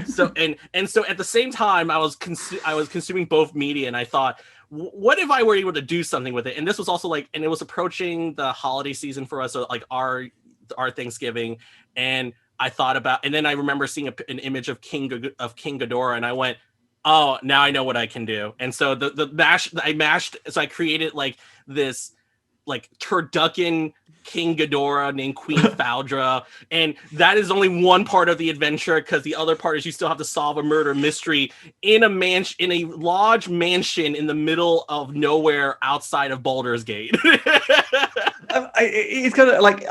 so at the same time, I was consuming both media, and I thought, what if I were able to do something with it? And this was also like, and it was approaching the holiday season for us, so like our Thanksgiving. And I thought about, and then I remember seeing an image of King Ghidorah, and I went, oh, now I know what I can do. And so so I created like this like turducken King Ghidorah named Queen Faldra. And that is only one part of the adventure, because the other part is you still have to solve a murder mystery in a large mansion in the middle of nowhere outside of Baldur's Gate. It's kind of like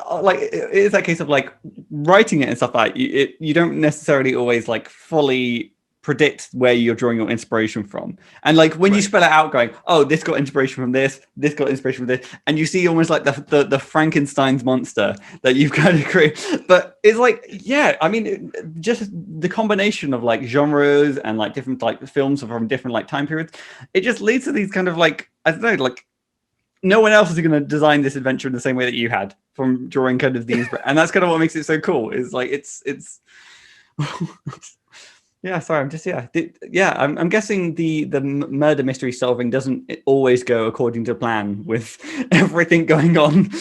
it's that case of like writing it and stuff like you don't necessarily always like fully predict where you're drawing your inspiration from. And like when you spell it out going, oh, this got inspiration from this got inspiration from this, and you see almost like the Frankenstein's monster that you've kind of created. But it's like, yeah, I mean, just the combination of like genres and like different like films from different like time periods, it just leads to these kind of like, I don't know, like no one else is going to design this adventure in the same way that you had from drawing kind of these. And that's kind of what makes it so cool, is like it's yeah, sorry, I'm guessing the murder mystery solving doesn't always go according to plan with everything going on.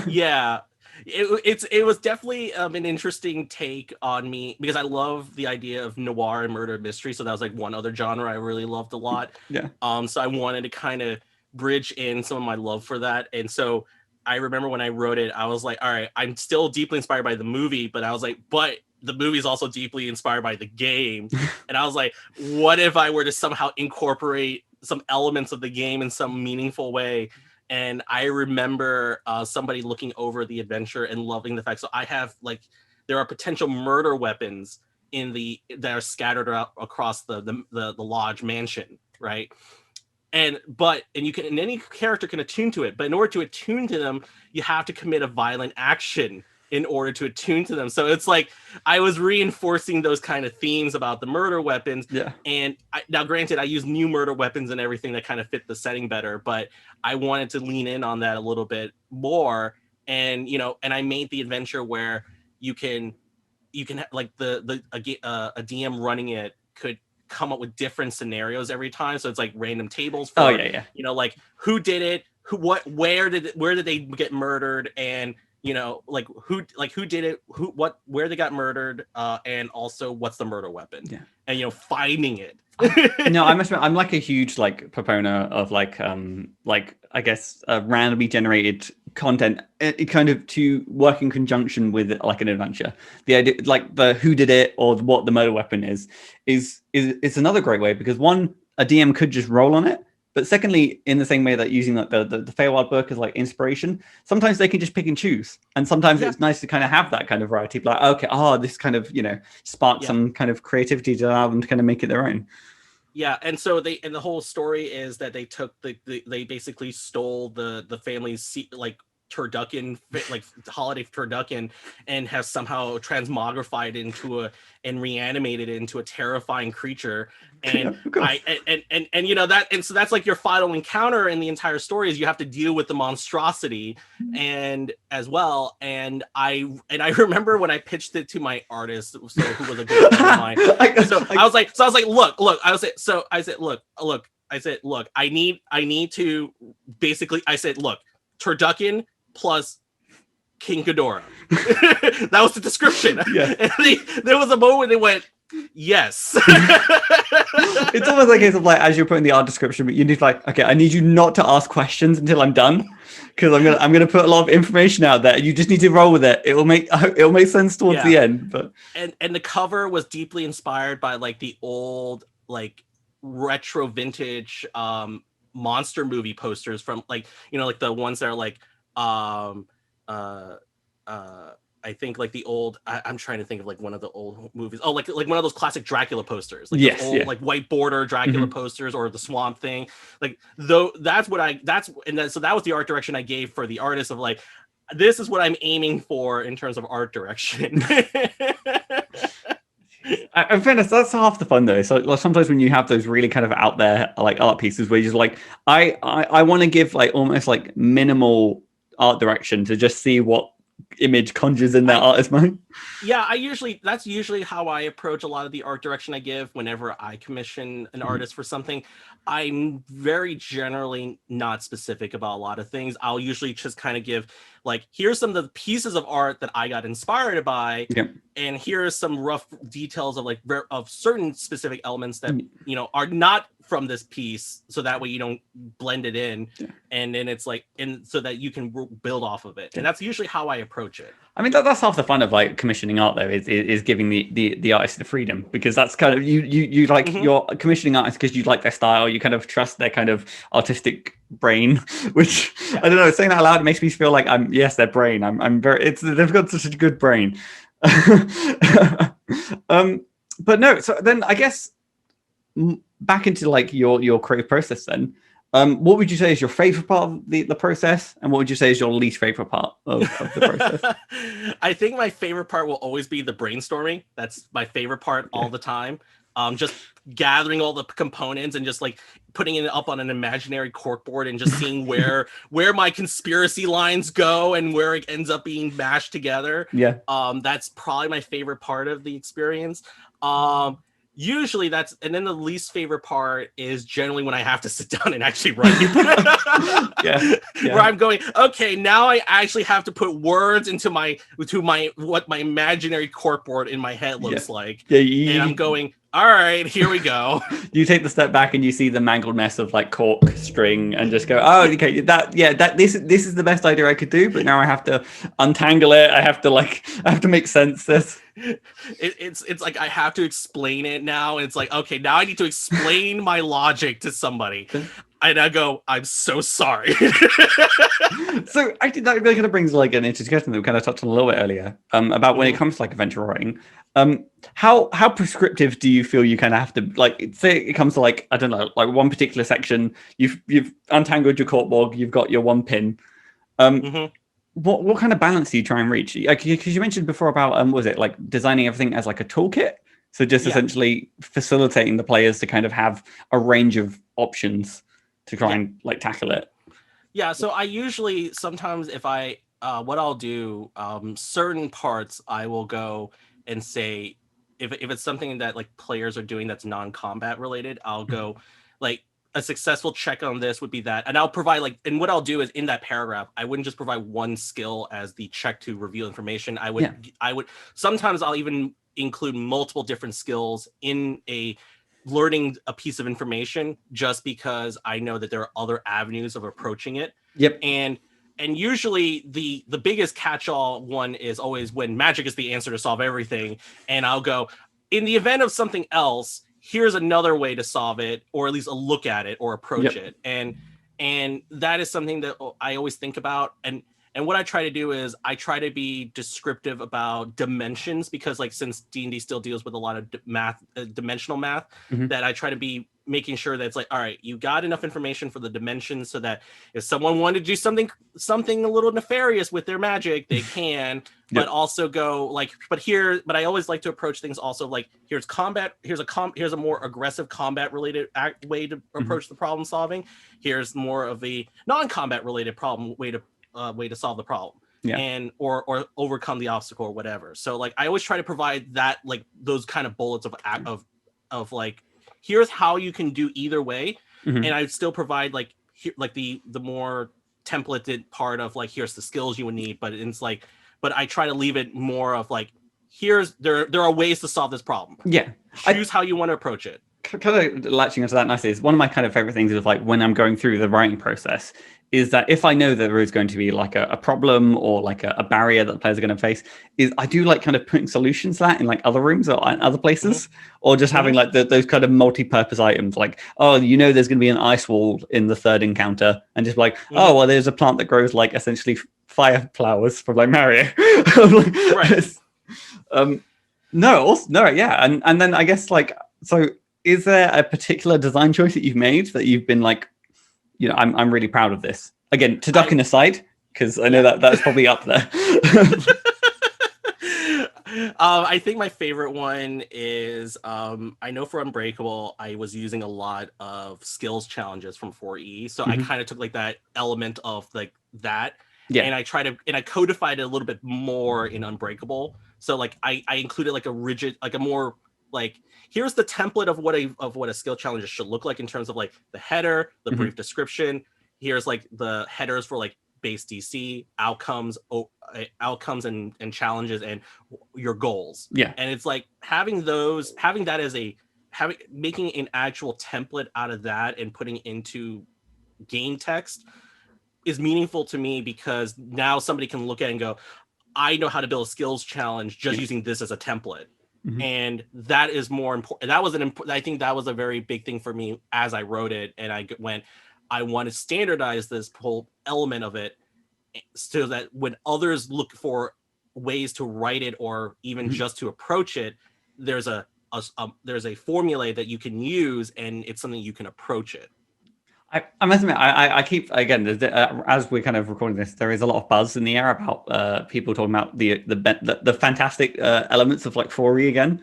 Yeah, it was definitely an interesting take on me, because I love the idea of noir and murder mystery. So that was like one other genre I really loved a lot. Yeah. So I wanted to kind of bridge in some of my love for that. And so I remember when I wrote it, I was like, all right, I'm still deeply inspired by the movie, but I was like, but the movie is also deeply inspired by the game. And I was like, what if I were to somehow incorporate some elements of the game in some meaningful way? And I remember somebody looking over the adventure and loving the fact. So I have like, there are potential murder weapons that are scattered across the lodge mansion, right? And any character can attune to it, but in order to attune to them, you have to commit a violent action in order to attune to them. So it's like I was reinforcing those kind of themes about the murder weapons. Yeah. And now, granted, I use new murder weapons and everything that kind of fit the setting better, but I wanted to lean in on that a little bit more. And and I made the adventure where you can you can like a DM running it could come up with different scenarios every time. So it's like random tables for, like who did it, where did they get murdered, and like who did it, where they got murdered, and also what's the murder weapon, and finding it. No, I must admit, I'm like a huge like proponent of like I guess randomly generated content, it kind of to work in conjunction with like an adventure. The idea, like the who did it or what the murder weapon is another great way, because one, a DM could just roll on it, but secondly, in the same way that using like the Feywild book as like inspiration, sometimes they can just pick and choose, and sometimes it's nice to kind of have that kind of variety. Like, okay, this kind of spark some kind of creativity to allow them to kind of make it their own. Yeah, and so the whole story is that they took they basically stole the family's like turducken, like holiday turducken, and have somehow transmogrified into and reanimated it into a terrifying creature. And so that's like your final encounter in the entire story, is you have to deal with the monstrosity and as well. And I remember when I pitched it to my artist, so who was a good friend of mine. I was like, look, I need to basically, I said, look, turducken plus King Ghidorah. That was the description. Yeah. And there was a moment they went, yes. It's almost like a case of like, as you're putting the art description, but you need like, okay, I need you not to ask questions until I'm done, because I'm gonna put a lot of information out there. You just need to roll with it. It'll make sense towards the end. But and the cover was deeply inspired by like the old like retro vintage monster movie posters from like like the ones that are like I think like the old, I'm trying to think of like one of the old movies. Oh, like one of those classic Dracula posters, like those old like white border Dracula posters, or the Swamp Thing. Like so that was the art direction I gave for the artist, of like, this is what I'm aiming for in terms of art direction. In fairness, that's half the fun though. So like, sometimes when you have those really kind of out there like art pieces where you're just like, I want to give like almost like minimal art direction to just see what image conjures in that artist's mind. Yeah, that's usually how I approach a lot of the art direction I give whenever I commission an artist for something. I'm very generally not specific about a lot of things. I'll usually just kind of give like, here's some of the pieces of art that I got inspired by, and here's some rough details of like of certain specific elements that are not from this piece, so that way you don't blend it in, and then it's like, and so that you can build off of it. And that's usually how I approach it. I mean, that's half the fun of like commissioning art though, is giving the artist the freedom, because that's kind of you like you're commissioning artists because you like their style, you kind of trust their kind of artistic brain, which I don't know, saying that out loud, it makes me feel like their brain. They've got such a good brain. But no, so then I guess back into like your creative process then. What would you say is your favorite part of the process, and what would you say is your least favorite part of the process? I think my favorite part will always be the brainstorming. That's my favorite part all the time. Just gathering all the components and just like putting it up on an imaginary corkboard and just seeing where my conspiracy lines go and where it ends up being mashed together. That's probably my favorite part of the experience. Usually that's, and then the least favorite part is generally when I have to sit down and actually write. Where I'm going, okay, now I actually have to put words into what my imaginary corkboard in my head looks like. And I'm going, all right, here we go. You take the step back and you see the mangled mess of like cork string and just go, oh, okay, this is the best idea I could do, but now I have to untangle it. I have to make sense this. It's like I have to explain it now. It's like, okay, now I need to explain my logic to somebody. And I go, I'm so sorry. So I think that really kind of brings like an interesting question that we kind of touched on a little bit earlier, about when it comes to like adventure writing. How prescriptive do you feel you kind of have to, like, say it comes to like, I don't know, like one particular section, you've untangled your corkboard, you've got your one pin. What kind of balance do you try and reach? Because you mentioned before about was it like designing everything as like a toolkit? So just essentially facilitating the players to kind of have a range of options to try and like tackle it. Yeah, so I usually sometimes if I what I'll do, certain parts I will go, and say, if it's something that like players are doing that's non-combat related, I'll go like, a successful check on this would be that, and I'll provide like, and what I'll do is in that paragraph, I wouldn't just provide one skill as the check to reveal information. I would sometimes I'll even include multiple different skills in a learning a piece of information, just because I know that there are other avenues of approaching it. Yep. And usually the biggest catch-all one is always when magic is the answer to solve everything, and I'll go, in the event of something else, here's another way to solve it, or at least a look at it or approach it. And that is something that I always think about. And what I try to do is I try to be descriptive about dimensions, because like, since D&D still deals with a lot of math, dimensional math, that I try to be making sure that it's like, all right, you got enough information for the dimensions so that if someone wanted to do something a little nefarious with their magic, they can, but also go like, but I always like to approach things also like, here's combat, here's a more aggressive combat related way to approach the problem solving. Here's more of a non-combat related way to solve the problem. And or overcome the obstacle or whatever. So like, I always try to provide that, like those kind of bullets of like, here's how you can do either way. And I still provide like the more templated part of like, here's the skills you would need, but it's like, but I try to leave it more of like, there are ways to solve this problem. Choose how you want to approach it. Kind of latching onto that nicely is one of my kind of favorite things is like, when I'm going through the writing process, is that if I know that there is going to be like a problem or like a barrier that the players are going to face, is I do like kind of putting solutions to that in like other rooms or other places, or just having like those kind of multi-purpose items, like, oh, there's going to be an ice wall in the third encounter, and just like, oh, well, there's a plant that grows like essentially fire flowers from like Mario. And then I guess like, so is there a particular design choice that you've made that you've been like, I'm really proud of this? Again, Turducken aside, because I know that's probably up there. I think my favorite one is, I know for Unbreakable, I was using a lot of skills challenges from 4E. So I kind of took like that element of like that. And I codified it a little bit more in Unbreakable. So like I included like a rigid, like a more like, here's the template of what a skill challenge should look like in terms of like the header, the brief description. Here's like the headers for like base DC, outcomes and challenges, and your goals. And it's like having that as making an actual template out of that and putting into game text is meaningful to me, because now somebody can look at it and go, I know how to build a skills challenge just using this as a template. And that is more important. I think that was a very big thing for me as I wrote it. And I want to standardize this whole element of it, so that when others look for ways to write it or even just to approach it, there's a formula that you can use, and it's something you can approach it. I must admit, I keep, again, as we're kind of recording this, there is a lot of buzz in the air about people talking about the fantastic elements of like 4E again,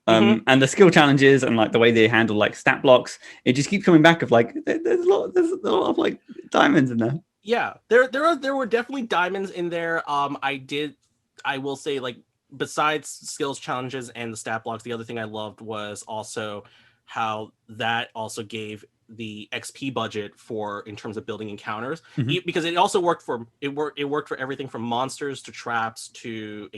and the skill challenges and like the way they handle like stat blocks. It just keeps coming back of like, there's a lot of like diamonds in there. Yeah, there were definitely diamonds in there. I will say, like, besides skills challenges and the stat blocks, the other thing I loved was also how that also gave the XP budget in terms of building encounters, because it also worked for everything from monsters to traps to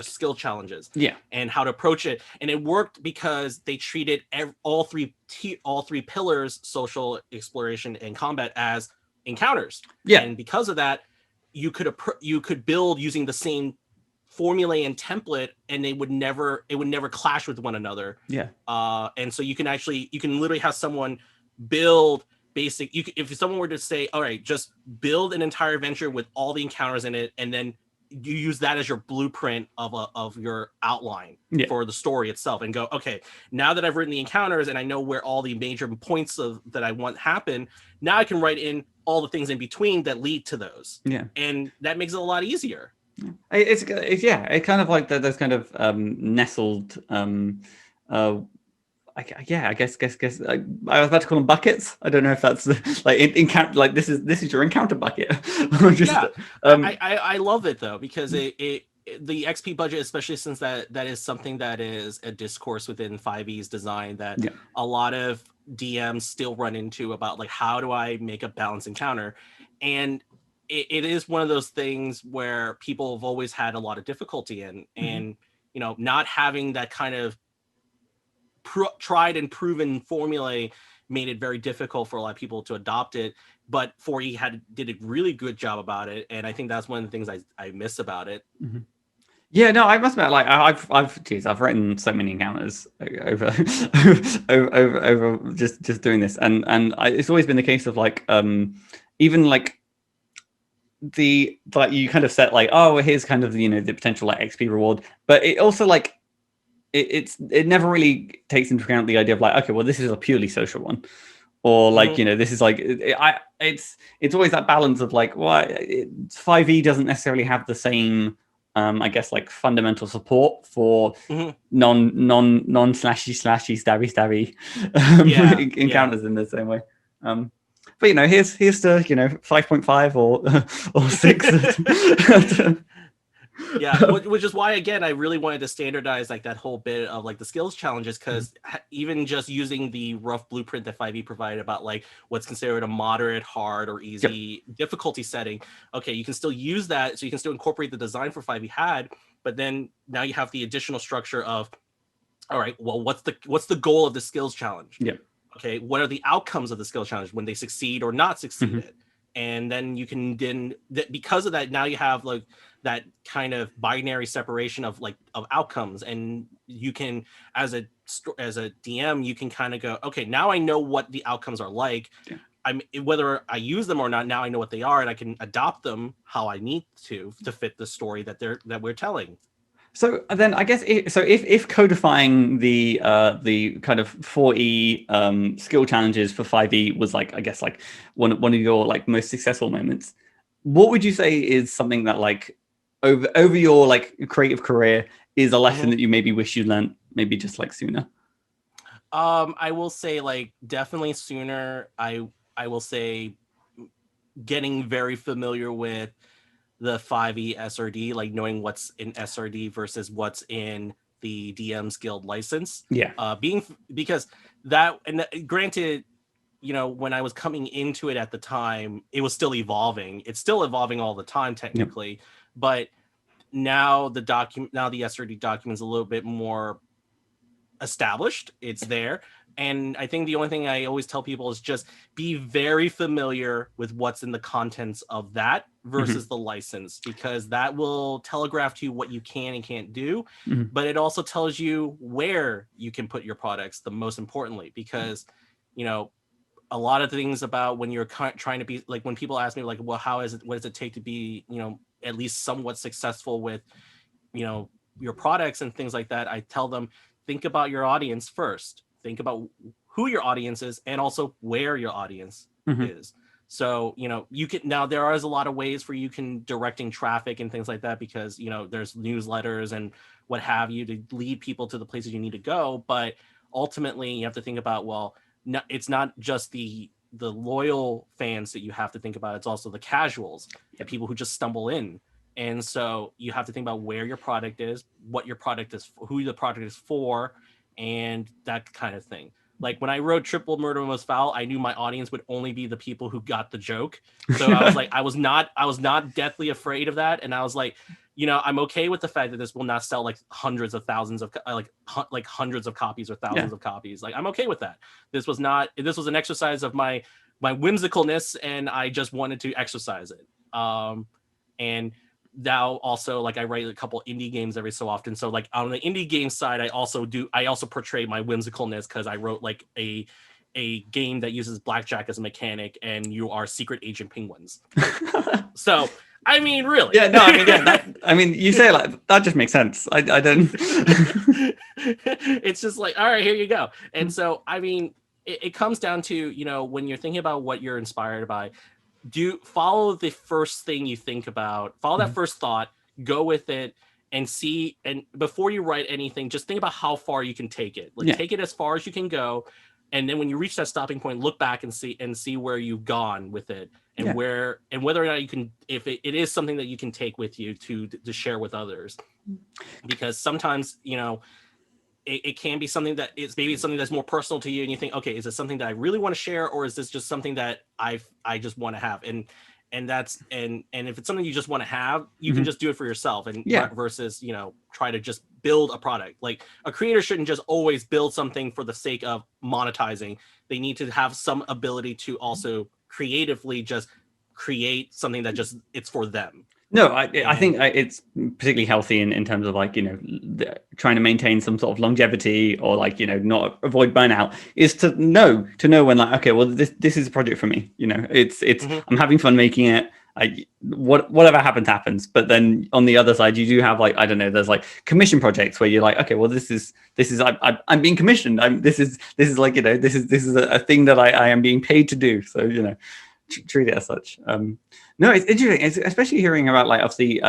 skill challenges, and how to approach it. And it worked because they treated all three pillars, social, exploration, and combat, as encounters. And because of that, you could build using the same formula and template, and it would never clash with one another. And so you can literally have someone build basic, if someone were to say, all right, just build an entire adventure with all the encounters in it, and then you use that as your blueprint of your outline for the story itself, and go, okay, now that I've written the encounters and I know where all the major points that I want happen, now I can write in all the things in between that lead to those. And that makes it a lot easier. It's kind of like those kind of nestled I guess I was about to call them buckets. I don't know if that's this is your encounter bucket. I love it though, because the XP budget, especially since that is something that is a discourse within 5e's design that a lot of DMs still run into about like, how do I make a balanced encounter? And it is one of those things where people have always had a lot of difficulty in, and you know, not having that kind of tried and proven formula made it very difficult for a lot of people to adopt it. But 4E did a really good job about it, and I think that's one of the things I miss about it. Yeah, no, I must admit, like I've written so many encounters over over just doing this, and it's always been the case of like even like you kind of set like, oh, here's kind of, you know, the potential like XP reward, but it also like it never really takes into account the idea of like, okay, well, this is a purely social one, or like, you know, this is like it's always that balance of like, why 5e doesn't necessarily have the same I guess like fundamental support for non slashy stabby encounters in the same way. But you know, here's to, you know, 5.5 or 6. Yeah, which is why, again, I really wanted to standardize like that whole bit of like the skills challenges, because even just using the rough blueprint that 5e provided about like what's considered a moderate, hard, or easy difficulty setting, okay, you can still use that, so you can still incorporate the design for 5e had, but then now you have the additional structure of, all right, well, what's the goal of the skills challenge? Okay, what are the outcomes of the skills challenge when they succeed or not succeed? And then you can because of that, now you have like that kind of binary separation of like of outcomes, and you can as a DM you can kind of go, okay, now I know what the outcomes are like. I'm whether I use them or not, now I know what they are, and I can adopt them how I need to fit the story that we're telling. So then I guess if codifying the kind of 4E skill challenges for 5E was like, I guess like one of your like most successful moments, what would you say is something that like over your like creative career is a lesson that you maybe wish you learned maybe just like sooner? I will say like definitely sooner. I will say getting very familiar with the 5e SRD, like knowing what's in SRD versus what's in the DMsGuild license. Because that, and granted, you know, when I was coming into it at the time, it was still evolving. It's still evolving all the time technically, but now the SRD document is a little bit more established. It's there. And I think the only thing I always tell people is just be very familiar with what's in the contents of that versus the license, because that will telegraph to you what you can and can't do. But it also tells you where you can put your products, the most importantly, because, you know, a lot of things about when you're trying to be like, when people ask me like, well, what does it take to be, you know, at least somewhat successful with, you know, your products and things like that, I tell them, think about your audience first. Think about who your audience is and also where your audience is. So, you know, there is a lot of ways for you can directing traffic and things like that, because, you know, there's newsletters and what have you to lead people to the places you need to go. But ultimately you have to think about, well, it's not just the loyal fans that you have to think about. It's also the casuals, the people who just stumble in. And so you have to think about where your product is, what your product is, who the product is for, and that kind of thing. Like when I wrote Triple Murder Most Foul, I knew my audience would only be the people who got the joke. So I was like, I was not deathly afraid of that. And I was like, you know, I'm okay with the fact that this will not sell like hundreds of thousands of like hundreds of copies or thousands of copies. Like, I'm okay with that. This was an exercise of my whimsicalness, and I just wanted to exercise it. And now also, like, I write a couple indie games every so often. So like on the indie game side, I also portray my whimsicalness, because I wrote like a game that uses blackjack as a mechanic, and you are secret agent penguins. So I mean, really, I mean, you say it like that, just makes sense. I don't. It's just like, all right, here you go. And so I mean, it comes down to, you know, when you're thinking about what you're inspired by, follow the first thing you think about, follow that first thought, go with it, and see. And before you write anything, just think about how far you can take it. Like, take it as far as you can go. and then when you reach that stopping point, look back and see where you've gone with it, and whether or not you can, if it is something that you can take with you to share with others, because sometimes, you know, it can be something that it's maybe something that's more personal to you, and you think, okay, is this something that I really want to share, or is this just something that I just want to have? And that's and if it's something you just want to have, you can just do it for yourself, and versus, you know, try to just build a product. Like, a creator shouldn't just always build something for the sake of monetizing. They need to have some ability to also creatively just create something that just it's for them. No, I think it's particularly healthy in terms of, like, you know, trying to maintain some sort of longevity, or, like, you know, not avoid burnout, is to know when, like, okay, well, this is a project for me. You know, it's I'm having fun making it. Whatever happens. But then on the other side, you do have, like, I don't know, there's like commission projects where you're like, okay, well, this is I'm being commissioned. This is like, you know, this is a thing that I am being paid to do. So, you know, treat it as such. No, it's interesting. It's especially hearing about, like, obviously,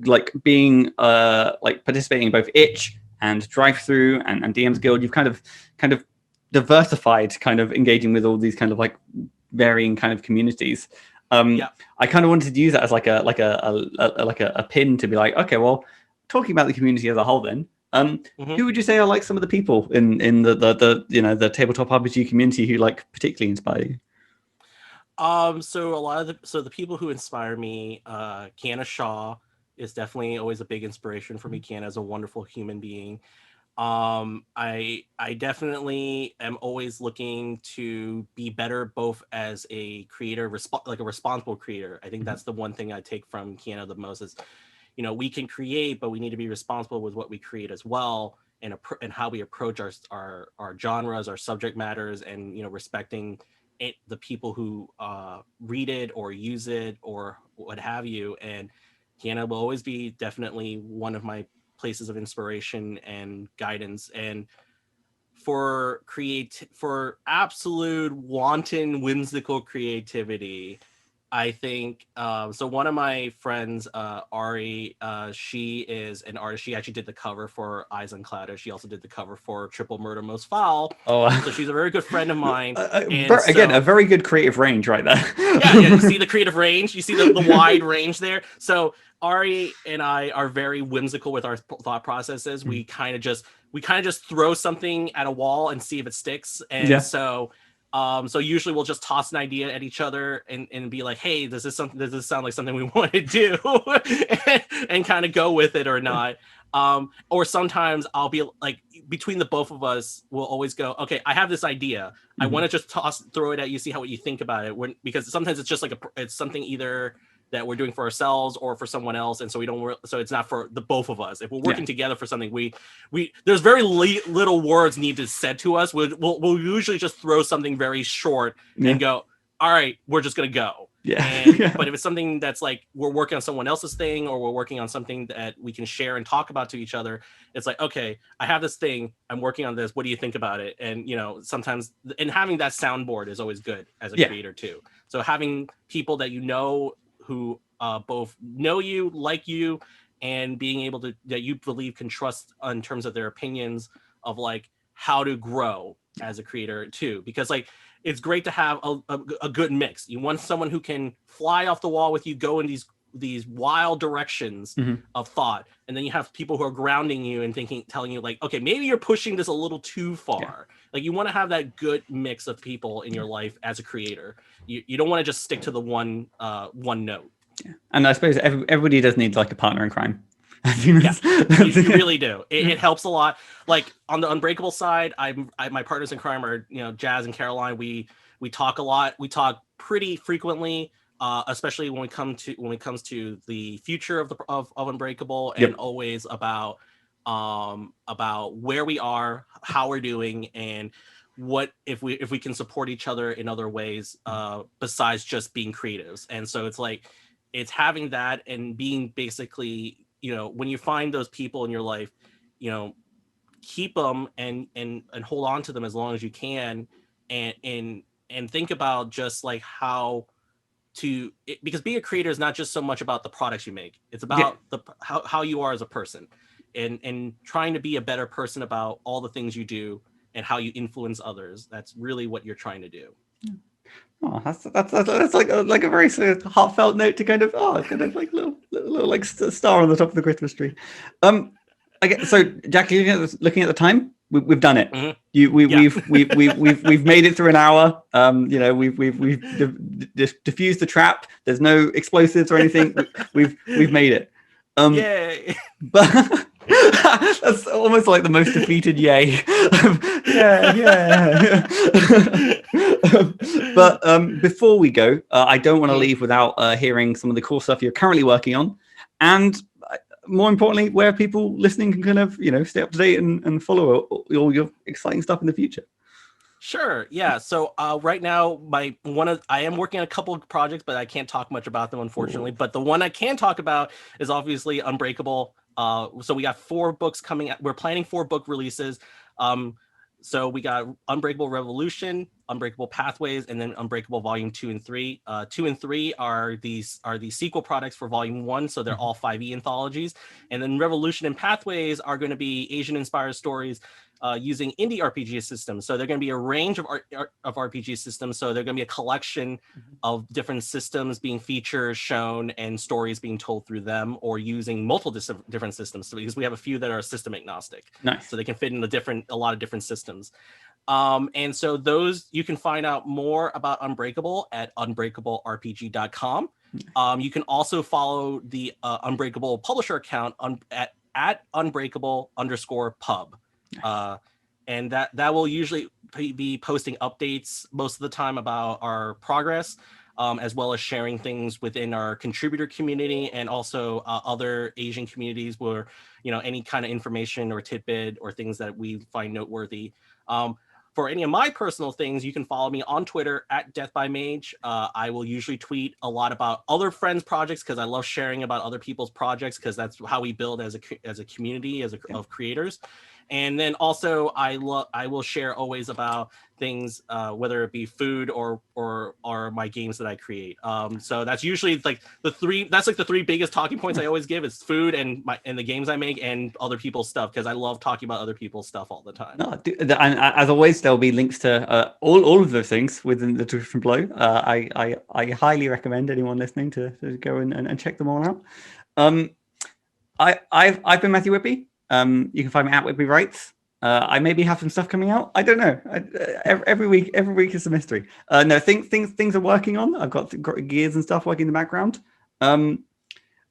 like being like participating in both Itch and Drive Through and DM's Guild. You've kind of diversified, kind of engaging with all these kind of, like, varying kind of communities. I kind of wanted to use that as like a pin to be like, okay, well, talking about the community as a whole, then. Who would you say are, like, some of the people in the you know, the tabletop RPG community who, like, particularly inspire you? So a lot of the people who inspire me, Kiana Shaw is definitely always a big inspiration for me. Kiana is a wonderful human being. I definitely am always looking to be better, both as a creator, like a responsible creator. I think that's the one thing I take from Kiana the most is, you know, we can create, but we need to be responsible with what we create as well, and how we approach our genres, our subject matters, and, you know, respecting the people who read it or use it or what have you. And Kiana will always be definitely one of my places of inspiration and guidance. And for absolute wanton whimsical creativity, I think so one of my friends, Ari, she is an artist. She actually did the cover for Eyes Unclouded. She also did the cover for Triple Murder Most Foul. So she's a very good friend of mine. Again, a very good creative range right there. yeah, you see the creative range, you see the wide range there. So Ari and I are very whimsical with our thought processes. We kind of just throw something at a wall and see if it sticks. And so usually we'll just toss an idea at each other and be like, hey, does this sound like something we want to do? and kind of go with it or not. Or sometimes I'll be like, between the both of us, we'll always go, okay, I have this idea. I want to just throw it at you, see what you think about it. Because sometimes it's just like it's something either that we're doing for ourselves or for someone else, and so it's not for the both of us. If we're working together for something, we there's very little words needed said to us. We'll usually just throw something very short and go, all right, we're just gonna go. But if it's something that's like we're working on someone else's thing, or we're working on something that we can share and talk about to each other, it's like, okay, I have this thing, I'm working on this, what do you think about it? And, you know, sometimes, and having that soundboard is always good as a creator too. So having people that you know who both know you, like you, and being able to, that you believe can trust in terms of their opinions of like how to grow as a creator too. Because like, it's great to have a good mix. You want someone who can fly off the wall with you, go in these wild directions of thought. And then you have people who are grounding you and telling you like, okay, maybe you're pushing this a little too far. Like, you want to have that good mix of people in your life as a creator. You don't want to just stick to the one note. And I suppose everybody does need like a partner in crime. You really do. It helps a lot. Like on the Unbreakable side, my partners in crime are, you know, Jazz and Caroline. We talk a lot. We talk pretty frequently, especially when it comes to the future of Unbreakable, and always about where we are, how we're doing, and what if we can support each other in other ways besides just being creatives. And so it's like, it's having that and being basically, you know, when you find those people in your life, you know, keep them and hold on to them as long as you can, and think about just like how to, because being a creator is not just so much about the products you make. It's about how you are as a person, and trying to be a better person about all the things you do, and how you influence others. That's really what you're trying to do. Oh, that's like a very sort of heartfelt note to kind of kind of like little like star on the top of the Christmas tree. So Jacky, looking at the time, we've done it. Mm-hmm. We've made it through an hour. We've diffused the trap. There's no explosives or anything. We've made it. Yay! But that's almost like the most defeated yay. Yeah. But before we go, I don't want to leave without hearing some of the cool stuff you're currently working on, and more importantly, where people listening can kind of stay up to date and follow all your exciting stuff in the future. Sure. Yeah. So right now, I am working on a couple of projects, but I can't talk much about them, unfortunately. But the one I can talk about is obviously Unbreakable. So we got 4 books coming out. We're planning 4 book releases. So we got Unbreakable Revolution, Unbreakable Pathways, and then Unbreakable Volume 2 and 3. 2 and 3 are the sequel products for Volume 1, so they're all 5e anthologies. And then Revolution and Pathways are going to be Asian-inspired stories using indie RPG systems. So they're going to be a range of RPG systems. So they're going to be a collection of different systems being featured, shown, and stories being told through them, or using multiple different systems. So because we have a few that are system agnostic. Nice. So they can fit in a lot of different systems. And so those, you can find out more about Unbreakable at unbreakablerpg.com. You can also follow the Unbreakable publisher account at unbreakable_pub. And that will usually be posting updates most of the time about our progress, as well as sharing things within our contributor community and also other Asian communities where, any kind of information or tidbit or things that we find noteworthy. For any of my personal things, you can follow me on Twitter at DeathByMage. I will usually tweet a lot about other friends' projects because I love sharing about other people's projects because that's how we build as a community of creators. And then also I will share always about things, whether it be food or my games that I create. So that's usually like the 3 biggest talking points I always give is food and the games I make and other people's stuff, because I love talking about other people's stuff all the time. And as always, there'll be links to all of those things within the description below. I highly recommend anyone listening to go and check them all out. I've been Matthew Whitby. You can find me at Whitby Writes. I maybe have some stuff coming out. I don't know. Every week is a mystery. No, things are working on. I've got gears and stuff working in the background.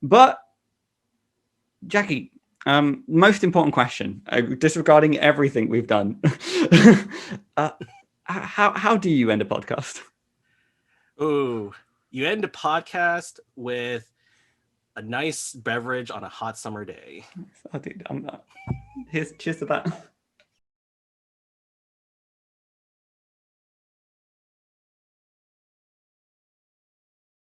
But Jacky, most important question, disregarding everything we've done. How do you end a podcast? Ooh, you end a podcast with a nice beverage on a hot summer day. Cheers to that.